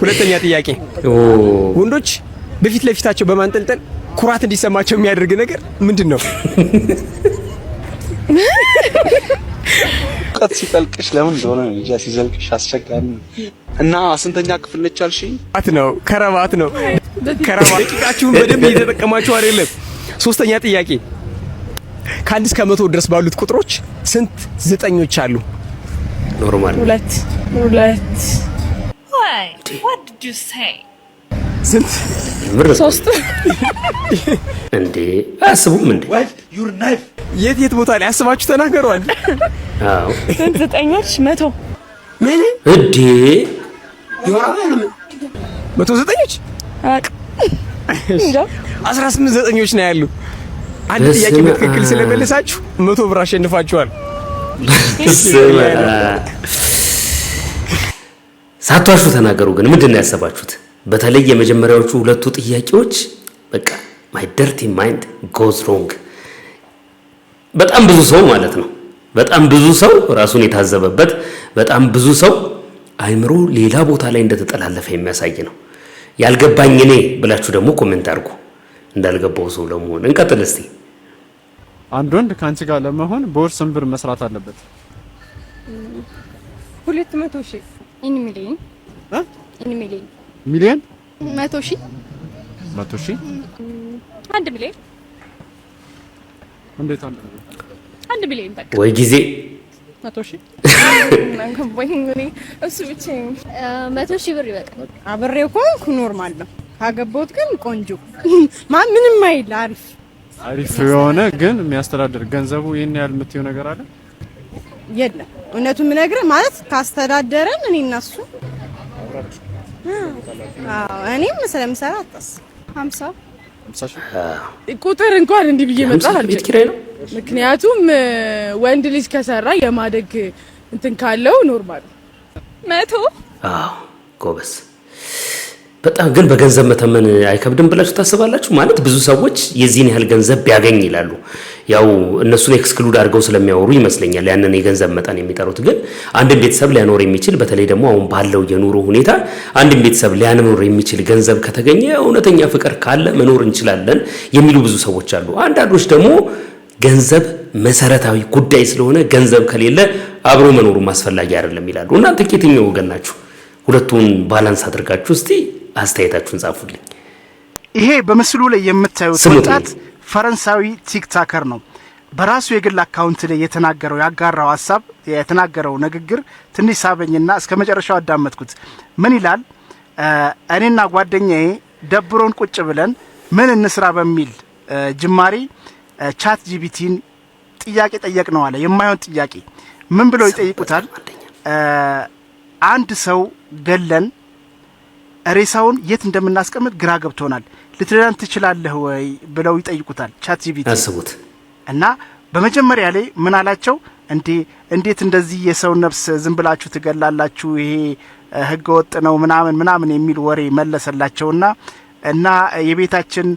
Speaker 1: ሁለተኛ ጥያቄ ወንዶች በፊት ለፊታቸው በማንጠልጠል ኩራት እንዲሰማቸው የሚያደርግ ነገር ምንድነው?
Speaker 3: ቀጥ ሲጠልቅሽ ለምን እንደሆነ እንጃ ሲዘልቅሽ አስቸጋሪ እና ስንተኛ ክፍል ነች አልሽኝ?
Speaker 1: ነው ከረባት ነው ከረባት። ደቂቃችሁን በደንብ እየተጠቀማችሁ አይደለም። ሶስተኛ ጥያቄ ከ1 እስከ 100 ድረስ ባሉት ቁጥሮች ስንት ዘጠኞች አሉ?
Speaker 2: ኖርማል
Speaker 18: 2 Why? What did you say?
Speaker 1: ስንት?
Speaker 18: 3
Speaker 2: እንዴ አስቡም እንዴ?
Speaker 1: የት ቦታ ላይ አስባችሁ ተናገሯል?
Speaker 2: አዎ
Speaker 18: ስንት ዘጠኞች? 100
Speaker 1: ምን
Speaker 2: እንዴ?
Speaker 1: 100 ዘጠኞች?
Speaker 18: አቅ
Speaker 1: 18 ዘጠኞች ነው ያሉ። አንድ ጥያቄ በትክክል ስለመለሳችሁ 100 ብር አሸንፋችኋል።
Speaker 2: ሳትዋሹ ተናገሩ። ግን ምንድነው ያሰባችሁት? በተለይ የመጀመሪያዎቹ 2 ጥያቄዎች በቃ my dirty mind goes wrong። በጣም ብዙ ሰው ማለት ነው፣ በጣም ብዙ ሰው ራሱን የታዘበበት፣ በጣም ብዙ ሰው አይምሮ ሌላ ቦታ ላይ እንደተጠላለፈ የሚያሳይ ነው። ያልገባኝ እኔ ብላችሁ ደግሞ ኮሜንት አድርጉ እንዳልገባው ሰው ለመሆን። እንቀጥል እስቲ።
Speaker 19: አንድ ወንድ ካንቺ ጋር ለመሆን በወር ስንት ብር መስራት አለበት?
Speaker 18: 200,000 ሚሊዮን
Speaker 19: ሚሊዮን
Speaker 18: 100,000
Speaker 19: 100,000
Speaker 18: 1 ሚሊዮን
Speaker 19: እንዴት
Speaker 18: 1 ሚሊዮን በቃ
Speaker 2: ወይ ጊዜ
Speaker 18: 100,000 እሱ ብቻ
Speaker 8: 100,000 ብር ይበቃል።
Speaker 18: አብሬው ኮንኩ ኖርማል ነው። ካገባሁት ግን ቆንጆ ምንም አይል አሪፍ
Speaker 19: የሆነ ግን የሚያስተዳድር ገንዘቡ ይሄን ያህል የምትይው ነገር አለ?
Speaker 18: የለም እውነቱን የምነግርህ ማለት ካስተዳደረን እኔ እና እሱ እኔም ስለምሰራ አጣስ 50
Speaker 20: ቁጥር እንኳን እንዲህ ብዬ መጣል አልችልም። ምክንያቱም ወንድ ልጅ ከሰራ የማደግ እንትን ካለው ኖርማል
Speaker 2: 100 ጎበስ በጣም ግን በገንዘብ መተመን አይከብድም ብላችሁ ታስባላችሁ? ማለት ብዙ ሰዎች የዚህን ያህል ገንዘብ ቢያገኝ ይላሉ። ያው እነሱን ኤክስክሉድ አድርገው ስለሚያወሩ ይመስለኛል ያንን የገንዘብ መጠን የሚጠሩት። ግን አንድን ቤተሰብ ሊያኖር የሚችል በተለይ ደግሞ አሁን ባለው የኑሮ ሁኔታ አንድን ቤተሰብ ሊያኖር የሚችል ገንዘብ ከተገኘ እውነተኛ ፍቅር ካለ መኖር እንችላለን የሚሉ ብዙ ሰዎች አሉ። አንዳንዶች ደግሞ ገንዘብ መሰረታዊ ጉዳይ ስለሆነ ገንዘብ ከሌለ አብሮ መኖሩ ማስፈላጊ አይደለም ይላሉ። እናንተ ከየትኛው ወገን ናችሁ? ሁለቱን ባላንስ አድርጋችሁ እስቲ አስተያየታችሁን ጻፉልኝ።
Speaker 21: ይሄ በምስሉ ላይ የምታዩት ወጣት ፈረንሳዊ ቲክቶከር ነው። በራሱ የግል አካውንት ላይ የተናገረው ያጋራው ሐሳብ የተናገረው ንግግር ትንሽ ሳበኝና እስከ መጨረሻው አዳመጥኩት። ምን ይላል? እኔና ጓደኛዬ ደብሮን ቁጭ ብለን ምን እንስራ በሚል ጅማሬ ቻት ጂቢቲን ጥያቄ ጠየቅ ነው አለ። የማይሆን ጥያቄ ምን ብለው ይጠይቁታል? አንድ ሰው ገለን ሬሳውን የት እንደምናስቀምጥ ግራ ገብቶናል፣ ልትረዳን ትችላለህ ወይ ብለው ይጠይቁታል ቻት ጂቢቲ።
Speaker 2: አስቡት።
Speaker 21: እና በመጀመሪያ ላይ ምን አላቸው? እንዴት እንደዚህ የሰው ነፍስ ዝም ብላችሁ ትገላላችሁ? ይሄ ህገ ወጥ ነው ምናምን የሚል ወሬ መለሰላቸውና እና የቤታችን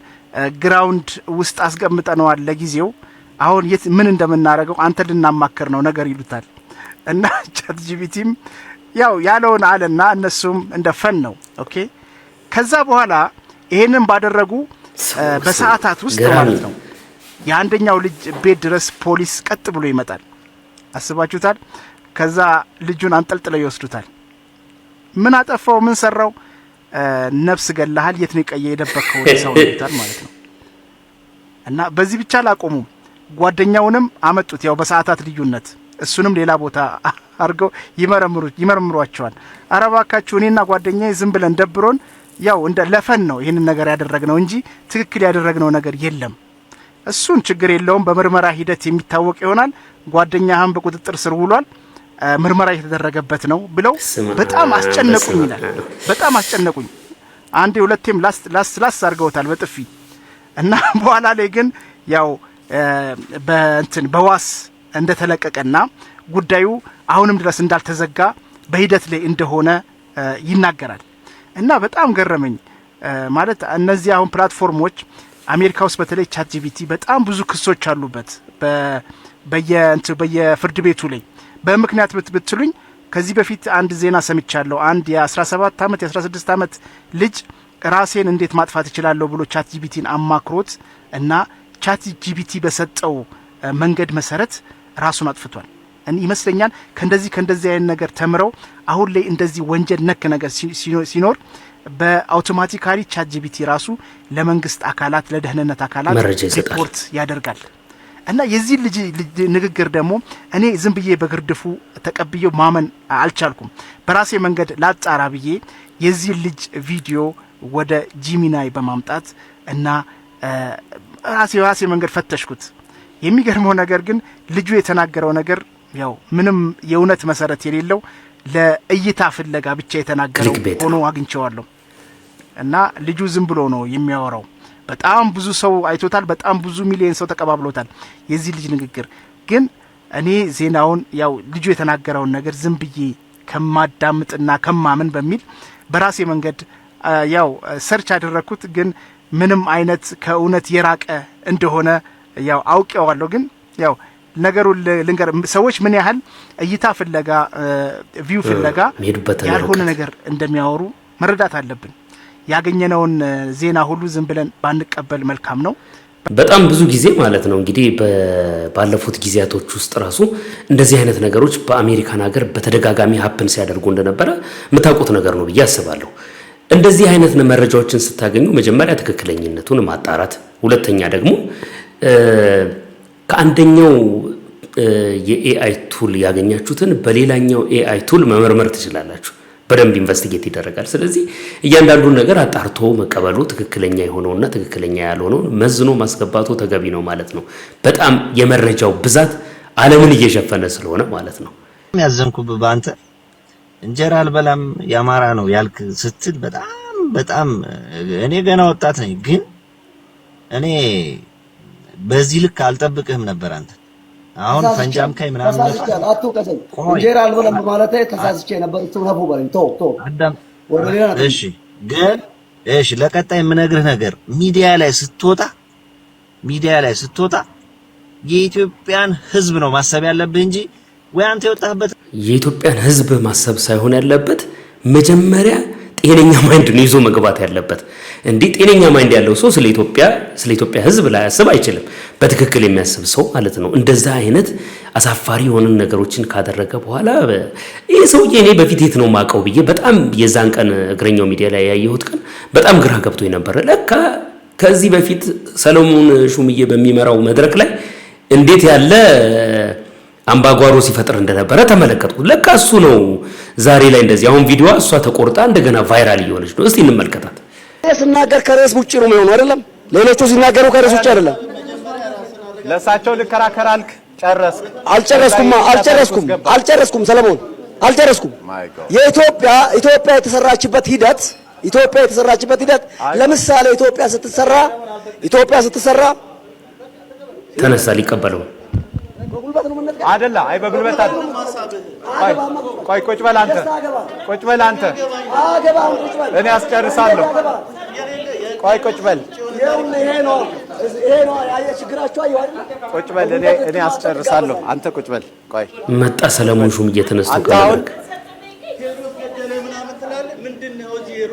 Speaker 21: ግራውንድ ውስጥ አስቀምጠነዋል ለጊዜው፣ አሁን የት ምን እንደምናረገው አንተ ልናማከር ነው ነገር ይሉታል። እና ቻት ጂቢቲም ያው ያለውን አለና እነሱም እንደ ፈን ነው ኦኬ። ከዛ በኋላ ይሄንን ባደረጉ በሰዓታት ውስጥ ማለት ነው የአንደኛው ልጅ ቤት ድረስ ፖሊስ ቀጥ ብሎ ይመጣል። አስባችሁታል? ከዛ ልጁን አንጠልጥለው ይወስዱታል። ምን አጠፋው? ምን ሰራው? ነፍስ ገላሃል፣ የት ነው የደበከው ሰው ይሉታል ማለት ነው። እና በዚህ ብቻ አላቆሙም። ጓደኛውንም አመጡት፣ ያው በሰዓታት ልዩነት እሱንም ሌላ ቦታ አርገው ይመረምሯቸዋል። አረባካችሁ እኔና ጓደኛዬ ዝም ብለን ደብሮን ያው እንደ ለፈን ነው ይሄንን ነገር ያደረግነው እንጂ ትክክል ያደረግነው ነገር የለም። እሱን ችግር የለውም፣ በምርመራ ሂደት የሚታወቅ ይሆናል። ጓደኛህም በቁጥጥር ስር ውሏል፣ ምርመራ የተደረገበት ነው ብለው በጣም አስጨነቁኝ ይላል። በጣም አስጨነቁኝ። አንዴ ሁለቴም ላስ አርገውታል በጥፊ። እና በኋላ ላይ ግን ያው በዋስ እንደተለቀቀና ጉዳዩ አሁንም ድረስ እንዳልተዘጋ በሂደት ላይ እንደሆነ ይናገራል። እና በጣም ገረመኝ። ማለት እነዚህ አሁን ፕላትፎርሞች አሜሪካ ውስጥ በተለይ ቻት ጂቢቲ በጣም ብዙ ክሶች አሉበት በየፍርድ ቤቱ ላይ። በምክንያት ብትሉኝ ከዚህ በፊት አንድ ዜና ሰምቻለሁ። አንድ የ17 ዓመት የ16 ዓመት ልጅ ራሴን እንዴት ማጥፋት እችላለሁ ብሎ ቻት ጂቢቲን አማክሮት እና ቻት ጂቢቲ በሰጠው መንገድ መሰረት ራሱን አጥፍቷል ይመስለኛል። ከእንደዚህ አይነት ነገር ተምረው አሁን ላይ እንደዚህ ወንጀል ነክ ነገር ሲኖር በአውቶማቲካሊ ቻት ጂቢቲ ራሱ ለመንግስት አካላት ለደህንነት አካላት ሪፖርት ያደርጋል። እና የዚህ ልጅ ንግግር ደግሞ እኔ ዝም ብዬ በግርድፉ ተቀብዬው ማመን አልቻልኩም። በራሴ መንገድ ላጣራ ብዬ የዚህ ልጅ ቪዲዮ ወደ ጂሚናይ በማምጣት እና ራሴ መንገድ ፈተሽኩት። የሚገርመው ነገር ግን ልጁ የተናገረው ነገር ያው ምንም የእውነት መሰረት የሌለው ለእይታ ፍለጋ ብቻ የተናገረው ሆኖ አግኝቼዋለሁ። እና ልጁ ዝም ብሎ ነው የሚያወራው። በጣም ብዙ ሰው አይቶታል። በጣም ብዙ ሚሊዮን ሰው ተቀባብሎታል የዚህ ልጅ ንግግር። ግን እኔ ዜናውን ያው ልጁ የተናገረውን ነገር ዝም ብዬ ከማዳምጥና ከማምን በሚል በራሴ መንገድ ያው ሰርች አደረኩት። ግን ምንም አይነት ከእውነት የራቀ እንደሆነ ያው አውቄዋለሁ። ግን ያው ነገሩን ልንገር፣ ሰዎች ምን ያህል እይታ ፍለጋ ቪው ፍለጋ ያልሆነ ነገር እንደሚያወሩ መረዳት አለብን። ያገኘነውን ዜና ሁሉ ዝም ብለን ባንቀበል መልካም ነው።
Speaker 2: በጣም ብዙ ጊዜ ማለት ነው እንግዲህ ባለፉት ጊዜያቶች ውስጥ ራሱ እንደዚህ አይነት ነገሮች በአሜሪካን ሀገር በተደጋጋሚ ሀፕን ሲያደርጉ እንደነበረ የምታውቁት ነገር ነው ብዬ አስባለሁ። እንደዚህ አይነት መረጃዎችን ስታገኙ መጀመሪያ ትክክለኝነቱን ማጣራት፣ ሁለተኛ ደግሞ ከአንደኛው የኤአይ ቱል ያገኛችሁትን በሌላኛው ኤአይ ቱል መመርመር ትችላላችሁ። በደንብ ኢንቨስቲጌት ይደረጋል። ስለዚህ እያንዳንዱን ነገር አጣርቶ መቀበሉ ትክክለኛ የሆነውና ትክክለኛ ያልሆነውን መዝኖ ማስገባቱ ተገቢ ነው ማለት ነው። በጣም የመረጃው ብዛት ዓለምን እየሸፈነ ስለሆነ ማለት ነው።
Speaker 7: ያዘንኩብ በአንተ እንጀራ አልበላም ያማራ ነው ያልክ ስትል በጣም እኔ ገና ወጣት ነኝ፣ ግን እኔ በዚህ ልክ አልጠብቅህም ነበር አንተ። አሁን ፈንጃም ካይ ምናምን
Speaker 17: አትውቀሰኝ። እንጀራ አልበላም ማለት ተሳስቼ ነበር። ተውረቡ ባለኝ ተው አዳም።
Speaker 7: እሺ ግን እሺ ለቀጣይ የምነግርህ ነገር ሚዲያ ላይ ስትወጣ የኢትዮጵያን ህዝብ ነው ማሰብ ያለብህ እንጂ ወይ አንተ የወጣህበት
Speaker 2: የኢትዮጵያን ህዝብ ማሰብ ሳይሆን ያለበት መጀመሪያ ጤነኛ ማይንድ ነው ይዞ መግባት ያለበት። እንዴ ጤነኛ ማይንድ ያለው ሰው ስለ ኢትዮጵያ ህዝብ ላይ ያስብ አይችልም። በትክክል የሚያስብ ሰው ማለት ነው። እንደዛ አይነት አሳፋሪ የሆኑ ነገሮችን ካደረገ በኋላ ይሄ ሰውዬ እኔ በፊት የት ነው ማቀው ብዬ በጣም የዛን ቀን እግረኛው ሚዲያ ላይ ያየሁት ቀን በጣም ግራ ገብቶኝ ነበር። ለካ ከዚህ በፊት ሰለሞን ሹምዬ በሚመራው መድረክ ላይ እንዴት ያለ አምባጓሮ ሲፈጥር እንደነበረ ተመለከትኩት። ለካ እሱ ነው ዛሬ ላይ እንደዚህ አሁን ቪዲዮዋ እሷ ተቆርጣ እንደገና ቫይራል እየሆነች ነው። እስቲ እንመልከታት።
Speaker 17: ስናገር ከርዕስ ውጪ ነው የሚሆነው አይደለም? ሌሎቹ ሲናገሩ ከርዕስ ውጪ አይደለም።
Speaker 3: ለሳቸው ልከራከራልክ ጨረስክ?
Speaker 17: አልጨረስኩም ሰለሞን አልጨረስኩም። የኢትዮጵያ የተሰራችበት ሂደት ለምሳሌ ኢትዮጵያ ስትሰራ
Speaker 2: ተነሳ ሊቀበለው
Speaker 3: አይደለ? አይ በጉልበት አይደል? ቆይ ቁጭ በል አንተ እኔ አስጨርሳለሁ። ቆይ ቁጭ በል
Speaker 17: ይሄ ነው ችግራችሁ።
Speaker 3: ቁጭ በል እኔ አስጨርሳለሁ። አንተ ቁጭ በል። ቆይ
Speaker 2: መጣ ሰለሞን ሹም እየተነሱ ከመድረክ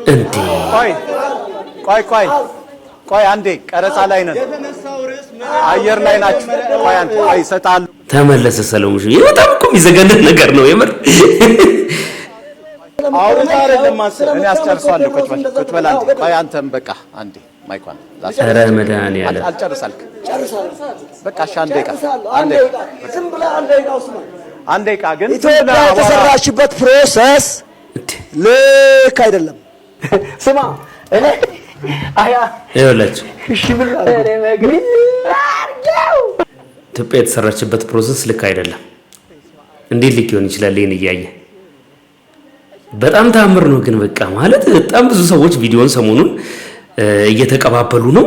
Speaker 2: እንዴ
Speaker 3: ቆይ አንዴ ቀረጻ ላይ ነን፣ አየር ላይ ናችሁ። ቆይ አንተ ይሰጣሉ።
Speaker 2: ተመለሰ ሰለሞን ሹም። በጣም እኮ የሚዘገንን ነገር ነው የምር።
Speaker 3: አውርታ አይደለም ማሰብ። እኔ አስጨርሳለሁ። ቁጭ በል አንተ። ቆይ አንተም በቃ አንዴ ማይኳን
Speaker 2: ኧረ መድኃኒዓለም
Speaker 3: አልጨርሳልክ። በቃ አንድ ደቂቃ
Speaker 17: ዝም ብለህ አንድ ደቂቃ ግን
Speaker 3: ኢትዮጵያ
Speaker 17: የተሰራችበት ፕሮሰስ ልክ አይደለም። ስማ እኔ
Speaker 2: ይኸውላችሁ ኢትዮጵያ የተሰራችበት ፕሮሰስ ልክ አይደለም። እንዴት ልክ ሊሆን ይችላል? ይሄን እያየ በጣም ታምር ነው። ግን በቃ ማለት በጣም ብዙ ሰዎች ቪዲዮን ሰሞኑን እየተቀባበሉ ነው።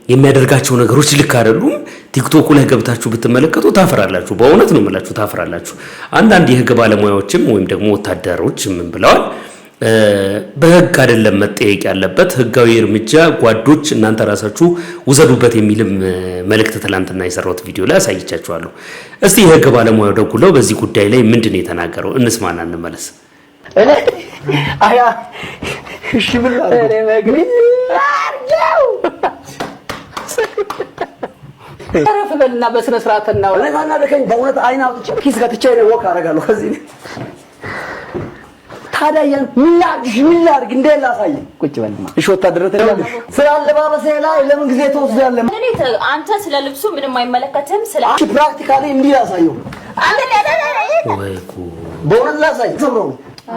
Speaker 2: የሚያደርጋቸው ነገሮች ልክ አይደሉም። ቲክቶክ ላይ ገብታችሁ ብትመለከቱ ታፈራላችሁ። በእውነት ነው የምላችሁ ታፈራላችሁ። አንዳንድ የህግ ባለሙያዎችም ወይም ደግሞ ወታደሮች ምን ብለዋል? በህግ አይደለም መጠየቅ ያለበት፣ ህጋዊ እርምጃ ጓዶች እናንተ ራሳችሁ ውሰዱበት የሚልም መልእክት ትላንትና የሰራሁት ቪዲዮ ላይ አሳይቻችኋለሁ። እስቲ የህግ ባለሙያው ደውለው በዚህ ጉዳይ ላይ ምንድነው የተናገረው? እንስማና እንመለስ።
Speaker 13: ረፍ በልና በስነ ስርዓት ነው።
Speaker 17: ለማና ለከኝ በእውነት አይና አውጥቼ ኪስ ገትቼ ነው ወክ አደርጋለሁ። ከዚህ ታዲያ ምን ላድርግ እንዴ ላሳይ? ቁጭ በልና እሺ። ወታደር ተደረገ ስላለባበሴ ላይ ለምን ጊዜ ተወስዳለህ?
Speaker 4: አንተ ስለ ልብሱ ምንም አይመለከትም። ስለ
Speaker 17: ፕራክቲካሊ እንዲህ ላሳየው በእውነት ላሳይ ሰብረው።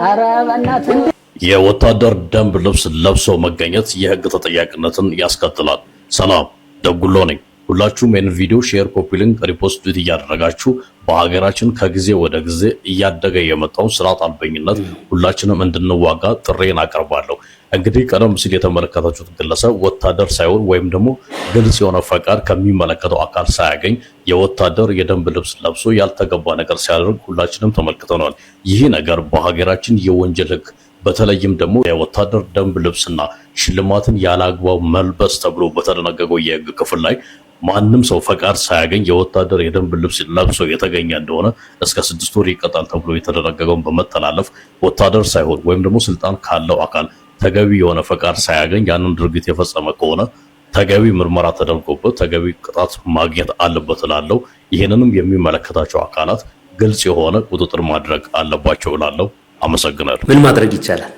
Speaker 17: ኧረ በእናትህ
Speaker 9: የወታደር ደንብ ልብስ ለብሶ መገኘት የህግ ተጠያቂነትን ያስከትላል። ሰላም ደጉሎ ነኝ። ሁላችሁም ይህን ቪዲዮ ሼር፣ ኮፒ ሊንክ፣ ሪፖስት እያደረጋችሁ በሀገራችን ከጊዜ ወደ ጊዜ እያደገ የመጣውን ስርዓት አልበኝነት ሁላችንም እንድንዋጋ ጥሬን አቀርባለሁ። እንግዲህ ቀደም ሲል የተመለከታችሁት ግለሰብ ወታደር ሳይሆን ወይም ደግሞ ግልጽ የሆነ ፈቃድ ከሚመለከተው አካል ሳያገኝ የወታደር የደንብ ልብስ ለብሶ ያልተገባ ነገር ሲያደርግ ሁላችንም ተመልክተናል። ይህ ነገር በሀገራችን የወንጀል ህግ በተለይም ደግሞ የወታደር ደንብ ልብስና ሽልማትን ያላግባብ መልበስ ተብሎ በተደነገገው የህግ ክፍል ላይ ማንም ሰው ፈቃድ ሳያገኝ የወታደር የደንብ ልብስ ለብሶ የተገኘ እንደሆነ እስከ 6 ወር ይቀጣል ተብሎ የተደነገገውን በመተላለፍ ወታደር ሳይሆን ወይም ደግሞ ስልጣን ካለው አካል ተገቢ የሆነ ፈቃድ ሳያገኝ ያንን ድርጊት የፈጸመ ከሆነ ተገቢ ምርመራ ተደርጎበት ተገቢ ቅጣት ማግኘት አለበት እላለሁ። ይሄንንም የሚመለከታቸው አካላት ግልጽ የሆነ ቁጥጥር ማድረግ አለባቸው እላለሁ። አመሰግናለሁ።
Speaker 2: ምን ማድረግ ይቻላል?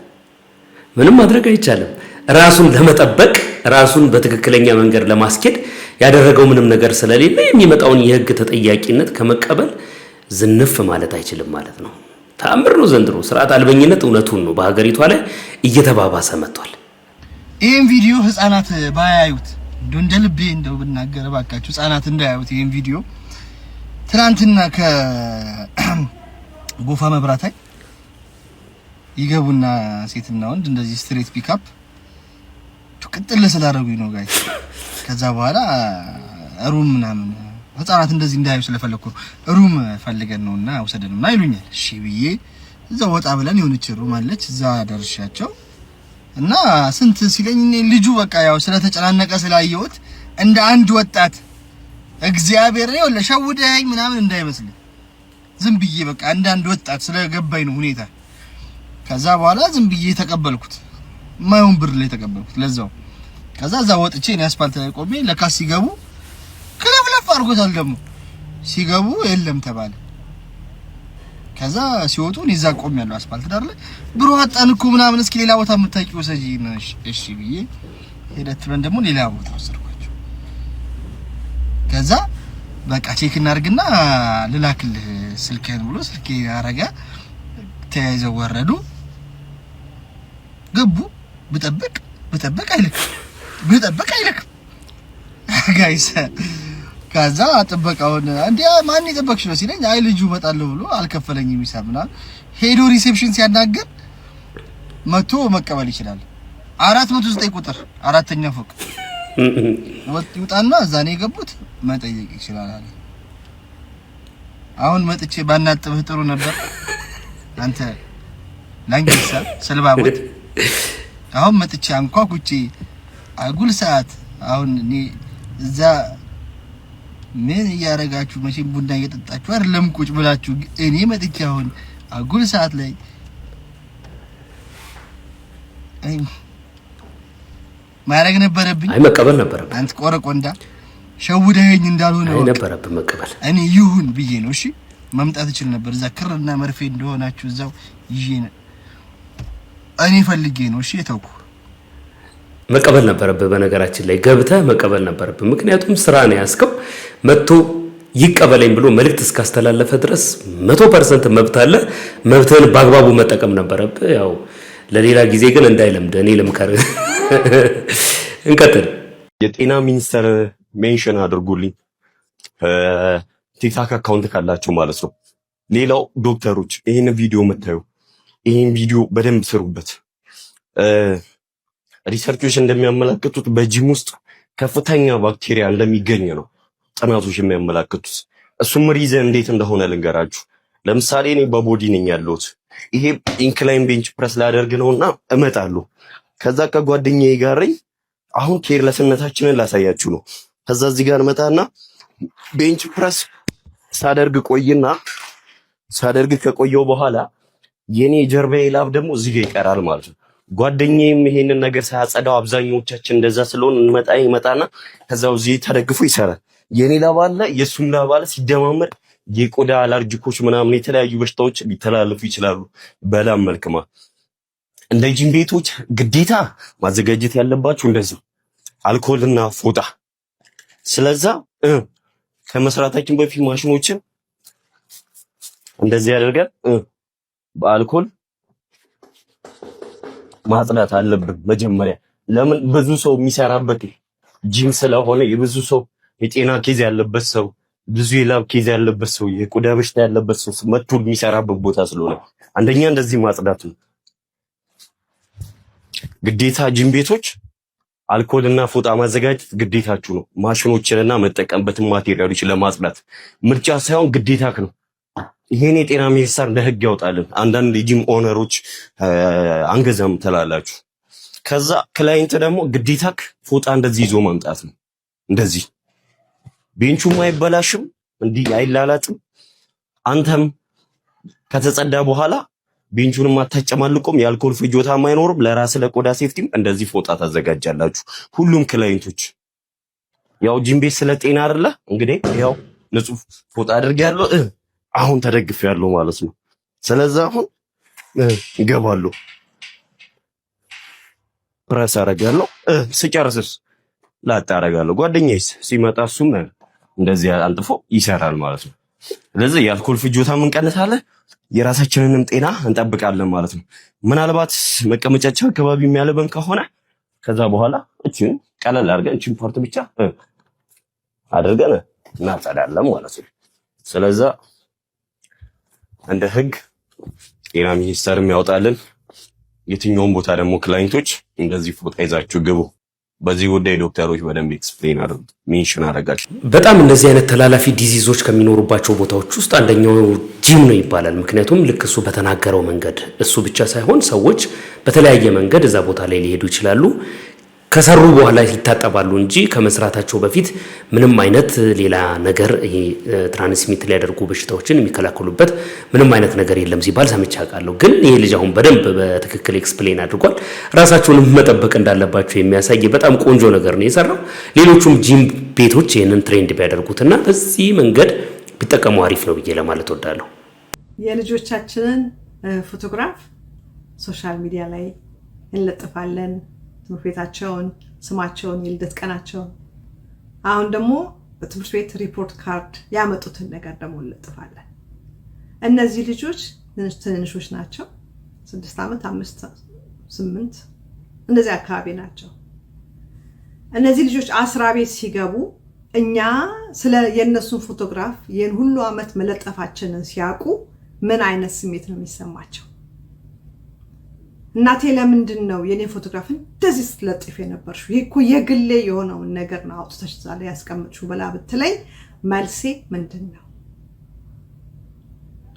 Speaker 2: ምንም ማድረግ አይቻልም። ራሱን ለመጠበቅ ራሱን በትክክለኛ መንገድ ለማስኬድ ያደረገው ምንም ነገር ስለሌለ የሚመጣውን የህግ ተጠያቂነት ከመቀበል ዝንፍ ማለት አይችልም ማለት ነው። ተአምር ነው ዘንድሮ። ስርዓት አልበኝነት እውነቱን ነው በሀገሪቷ ላይ እየተባባሰ መጥቷል።
Speaker 21: ይሄን ቪዲዮ ህፃናት ባያዩት እንደ ልቤ እንደው ብናገር ባካችሁ ህፃናት እንዳያዩት ይሄን ቪዲዮ። ትናንትና ከጎፋ መብራታይ ይገቡና ሴትና ወንድ እንደዚህ ስትሬት ፒካፕ ቅጥል ስላደረጉኝ ነው ጋይስ። ከዛ በኋላ ሩም ምናምን ህፃናት እንደዚህ እንዳያዩ ስለፈለኩ ሩም ፈልገን ነውና ወሰደንና ይሉኛል። እሺ ብዬ እዛ ወጣ ብለን የሆነች ሩም አለች እዛ ደርሻቸው
Speaker 11: እና ስንት ሲለኝ ልጁ በቃ ያው ስለተጨናነቀ ስላየሁት እንደ አንድ ወጣት እግዚአብሔር ነው ለሸውደኝ ምናምን እንዳይመስል ዝም ብዬ በቃ እንደ አንድ ወጣት ስለገባኝ ነው ሁኔታ። ከዛ በኋላ ዝም ብዬ ተቀበልኩት፣ ማይሆን ብር ላይ ተቀበልኩት ለዛው። ከዛ እዛ ወጥቼ እኔ አስፋልት ላይ ቆሜ ለካስ ሲገቡ ክለፍለፍ አድርጎታል። ደግሞ ሲገቡ የለም ተባለ። ከዛ ሲወጡ እኔ እዛ ቆሜያለሁ አስፋልት ዳር ላይ ብሩ አጣን እኮ ምናምን እስኪ ሌላ ቦታ የምታውቂው ወሰጂ ነሽ እሺ ብዬ ሄደት ብለን ደግሞ ሌላ ቦታ ወሰድኳቸው። ከዛ በቃ ቼክ እናድርግና ልላክልህ ስልክህን ብሎ ስልኬ አረጋ። ተያይዘው ወረዱ ገቡ። ብጠብቅ አይልክም ጋይስ። ከዛ ጥበቃውን እንዴ ማን ይጠበቅሽ ነው ሲለኝ አይ ልጁ እመጣለሁ ብሎ አልከፈለኝም ሂሳብና ሄዶ ሪሴፕሽን ሲያናገር መቶ መቀበል ይችላል 409 ቁጥር 4ኛ ፎቅ ይውጣና እዛ ነው የገቡት መጠየቅ ይችላል አለ። አሁን መጥቼ ባናጥብህ ጥሩ ነበር አንተ ላንጊሳ ሰልባሞት። አሁን መጥቼ አንኳኩቼ አጉል ሰዓት አሁን እኔ እዛ ምን ያረጋችሁ መቼም ቡና እየጠጣችሁ አይደለም ቁጭ ብላችሁ እኔ መጥቼ አሁን አጉል ሰዓት ላይ አይ ማረግ ነበረብኝ።
Speaker 2: አይ መቀበል ነበረብኝ።
Speaker 11: አንተ ቆረቆንዳ ሸውደኸኝ እንዳልሆነ
Speaker 2: አይ ነበረብኝ መቀበል።
Speaker 11: እኔ ይሁን ብዬ ነው እሺ መምጣት ይችላል ነበር። እዛ ክርና መርፌ እንደሆናችሁ እዛው ይዤ ነው እኔ ፈልጌ ነው እሺ የተውኩ።
Speaker 2: መቀበል ነበረብህ። በነገራችን ላይ ገብተህ መቀበል ነበረብህ። ምክንያቱም ስራ ነው ያስከው መጥቶ ይቀበለኝ ብሎ መልእክት እስካስተላለፈ ድረስ 100% መብት አለ። መብትህን በአግባቡ መጠቀም ነበረብህ። ያው ለሌላ ጊዜ ግን እንዳይለምድ እኔ ልምከር። እንቀጥል።
Speaker 22: የጤና ሚኒስቴር ሜንሽን አድርጉልኝ ቲክታክ አካውንት ካላችሁ ማለት ነው። ሌላው ዶክተሮች ይሄን ቪዲዮ መታዩ ይሄን ቪዲዮ በደንብ ስሩበት። ሪሰርቾች እንደሚያመለክቱት በጂም ውስጥ ከፍተኛ ባክቴሪያ እንደሚገኝ ነው ጥናቶች የሚያመለክቱት። እሱም ሪዘን እንዴት እንደሆነ ልንገራችሁ። ለምሳሌ እኔ በቦዲ ነኝ ያለሁት። ይሄ ኢንክላይን ቤንች ፕረስ ላደርግ ነውና እመጣለሁ። ከዛ ከጓደኛዬ ጋር አሁን ኬርለስነታችንን ላሳያችሁ ነው። ከዛ እዚህ ጋር መጣና ቤንች ፕረስ ሳደርግ ከቆየው በኋላ የኔ ጀርባዬ ላብ ደግሞ እዚህ ጋር ይቀራል ማለት ነው። ጓደኛዬም ይሄንን ነገር ሳያጸዳው አብዛኞቻችን እንደዛ ስለሆነ ይመጣና ከዛው እዚህ ተደግፎ ይሰራል። የኔ ላብ አለ የሱም ላብ አለ ሲደማመር የቆዳ አለርጂኮች ምናምን የተለያዩ በሽታዎች ሊተላለፉ ይችላሉ በላብ መልክማ። እንደ ጂም ቤቶች ግዴታ ማዘጋጀት ያለባችሁ እንደዚህ አልኮልና ፎጣ። ስለዛ ከመስራታችን በፊት ማሽኖችን እንደዚህ ያደርጋል በአልኮል ማጽዳት አለብን መጀመሪያ። ለምን ብዙ ሰው የሚሰራበት ጂም ስለሆነ የብዙ ሰው የጤና ኬዝ ያለበት ሰው ብዙ የላብ ኬዝ ያለበት ሰው የቆዳ በሽታ ያለበት ሰው መጥቶ የሚሰራበት ቦታ ስለሆነ አንደኛ እንደዚህ ማጽዳት ነው ግዴታ። ጂም ቤቶች አልኮልና ፎጣ ማዘጋጀት ግዴታችሁ ነው። ማሽኖችንና መጠቀምበትን ማቴሪያሎች ለማጽዳት ምርጫ ሳይሆን ግዴታክ ነው። ይሄን የጤና ሚኒስቴር ለህግ ያውጣልን። አንዳንድ የጂም ኦነሮች አንገዛም ተላላችሁ። ከዛ ክላይንት ደግሞ ግዴታክ ፎጣ እንደዚህ ይዞ ማምጣት ነው። እንደዚህ ቤንቹም አይበላሽም፣ እንዲህ አይላላጥም። አንተም ከተጸዳ በኋላ ቤንቹንም አታጨማልቁም፣ የአልኮል ፍጆታም አይኖርም። ለራስ ለቆዳ ሴፍቲም እንደዚህ ፎጣ ታዘጋጃላችሁ ሁሉም ክላይንቶች። ያው ጂም ቤት ስለ ጤና አይደለ እንግዲህ ያው ንጹህ ፎጣ አድርጌያለሁ አሁን ተደግፌያለሁ ማለት ነው። ስለዚህ አሁን ይገባሉ ፕረስ አደርጋለሁ ስጨርስስ ላጣ አደርጋለሁ። ጓደኛዬስ ሲመጣ እሱም እንደዚህ አንጥፎ ይሰራል ማለት ነው። ስለዚህ የአልኮል ፍጆታም እንቀንሳለን፣ የራሳችንንም ጤና እንጠብቃለን ማለት ነው። ምናልባት መቀመጫችን አካባቢ የሚያለበን ከሆነ ከዛ በኋላ እቺን ቀለል አድርገን እቺን ፓርት ብቻ አድርገን እናጸዳለን ማለት ነው። ስለዚህ እንደ ህግ ጤና ሚኒስቴርም ያወጣልን የትኛውም ቦታ ደግሞ ክላይንቶች እንደዚህ ፎጣ ይዛችሁ ግቡ። በዚህ ጉዳይ ዶክተሮች በደንብ ኤክስፕሌን አድርጉ ሜንሽን አደረጋችሁ።
Speaker 2: በጣም እንደዚህ አይነት ተላላፊ ዲዚዞች ከሚኖሩባቸው ቦታዎች ውስጥ አንደኛው ጂም ነው ይባላል። ምክንያቱም ልክ እሱ በተናገረው መንገድ እሱ ብቻ ሳይሆን ሰዎች በተለያየ መንገድ እዛ ቦታ ላይ ሊሄዱ ይችላሉ። ከሰሩ በኋላ ይታጠባሉ እንጂ ከመስራታቸው በፊት ምንም አይነት ሌላ ነገር ይሄ ትራንስሚት ሊያደርጉ በሽታዎችን የሚከላከሉበት ምንም አይነት ነገር የለም ሲባል ሰምቼ አውቃለሁ። ግን ይሄ ልጅ አሁን በደንብ በትክክል ኤክስፕሌን አድርጓል። ራሳቸውንም መጠበቅ እንዳለባቸው የሚያሳይ በጣም ቆንጆ ነገር ነው የሰራው። ሌሎቹም ጂም ቤቶች ይህንን ትሬንድ ቢያደርጉትና በዚህ መንገድ ቢጠቀሙ አሪፍ ነው ብዬ ለማለት ወዳለሁ።
Speaker 5: የልጆቻችንን ፎቶግራፍ ሶሻል ሚዲያ ላይ እንለጥፋለን። ትምህርት ቤታቸውን፣ ስማቸውን፣ የልደት ቀናቸውን። አሁን ደግሞ በትምህርት ቤት ሪፖርት ካርድ ያመጡትን ነገር ደግሞ እንለጥፋለን። እነዚህ ልጆች ትንንሾች ናቸው። 6 ዓመት 5 8 እንደዚህ አካባቢ ናቸው። እነዚህ ልጆች አስራ ቤት ሲገቡ እኛ ስለ የነሱን ፎቶግራፍ ይህን ሁሉ ዓመት መለጠፋችንን ሲያውቁ ምን አይነት ስሜት ነው የሚሰማቸው? እናቴ ለምንድን ነው የኔ ፎቶግራፍ እንደዚህ ስትለጥፍ የነበርሽው? ይሄ እኮ የግሌ የሆነውን ነገር ነው አውጥተሽ ዛሬ ያስቀምጥሽው ብላ ብትለኝ መልሴ ምንድን ነው?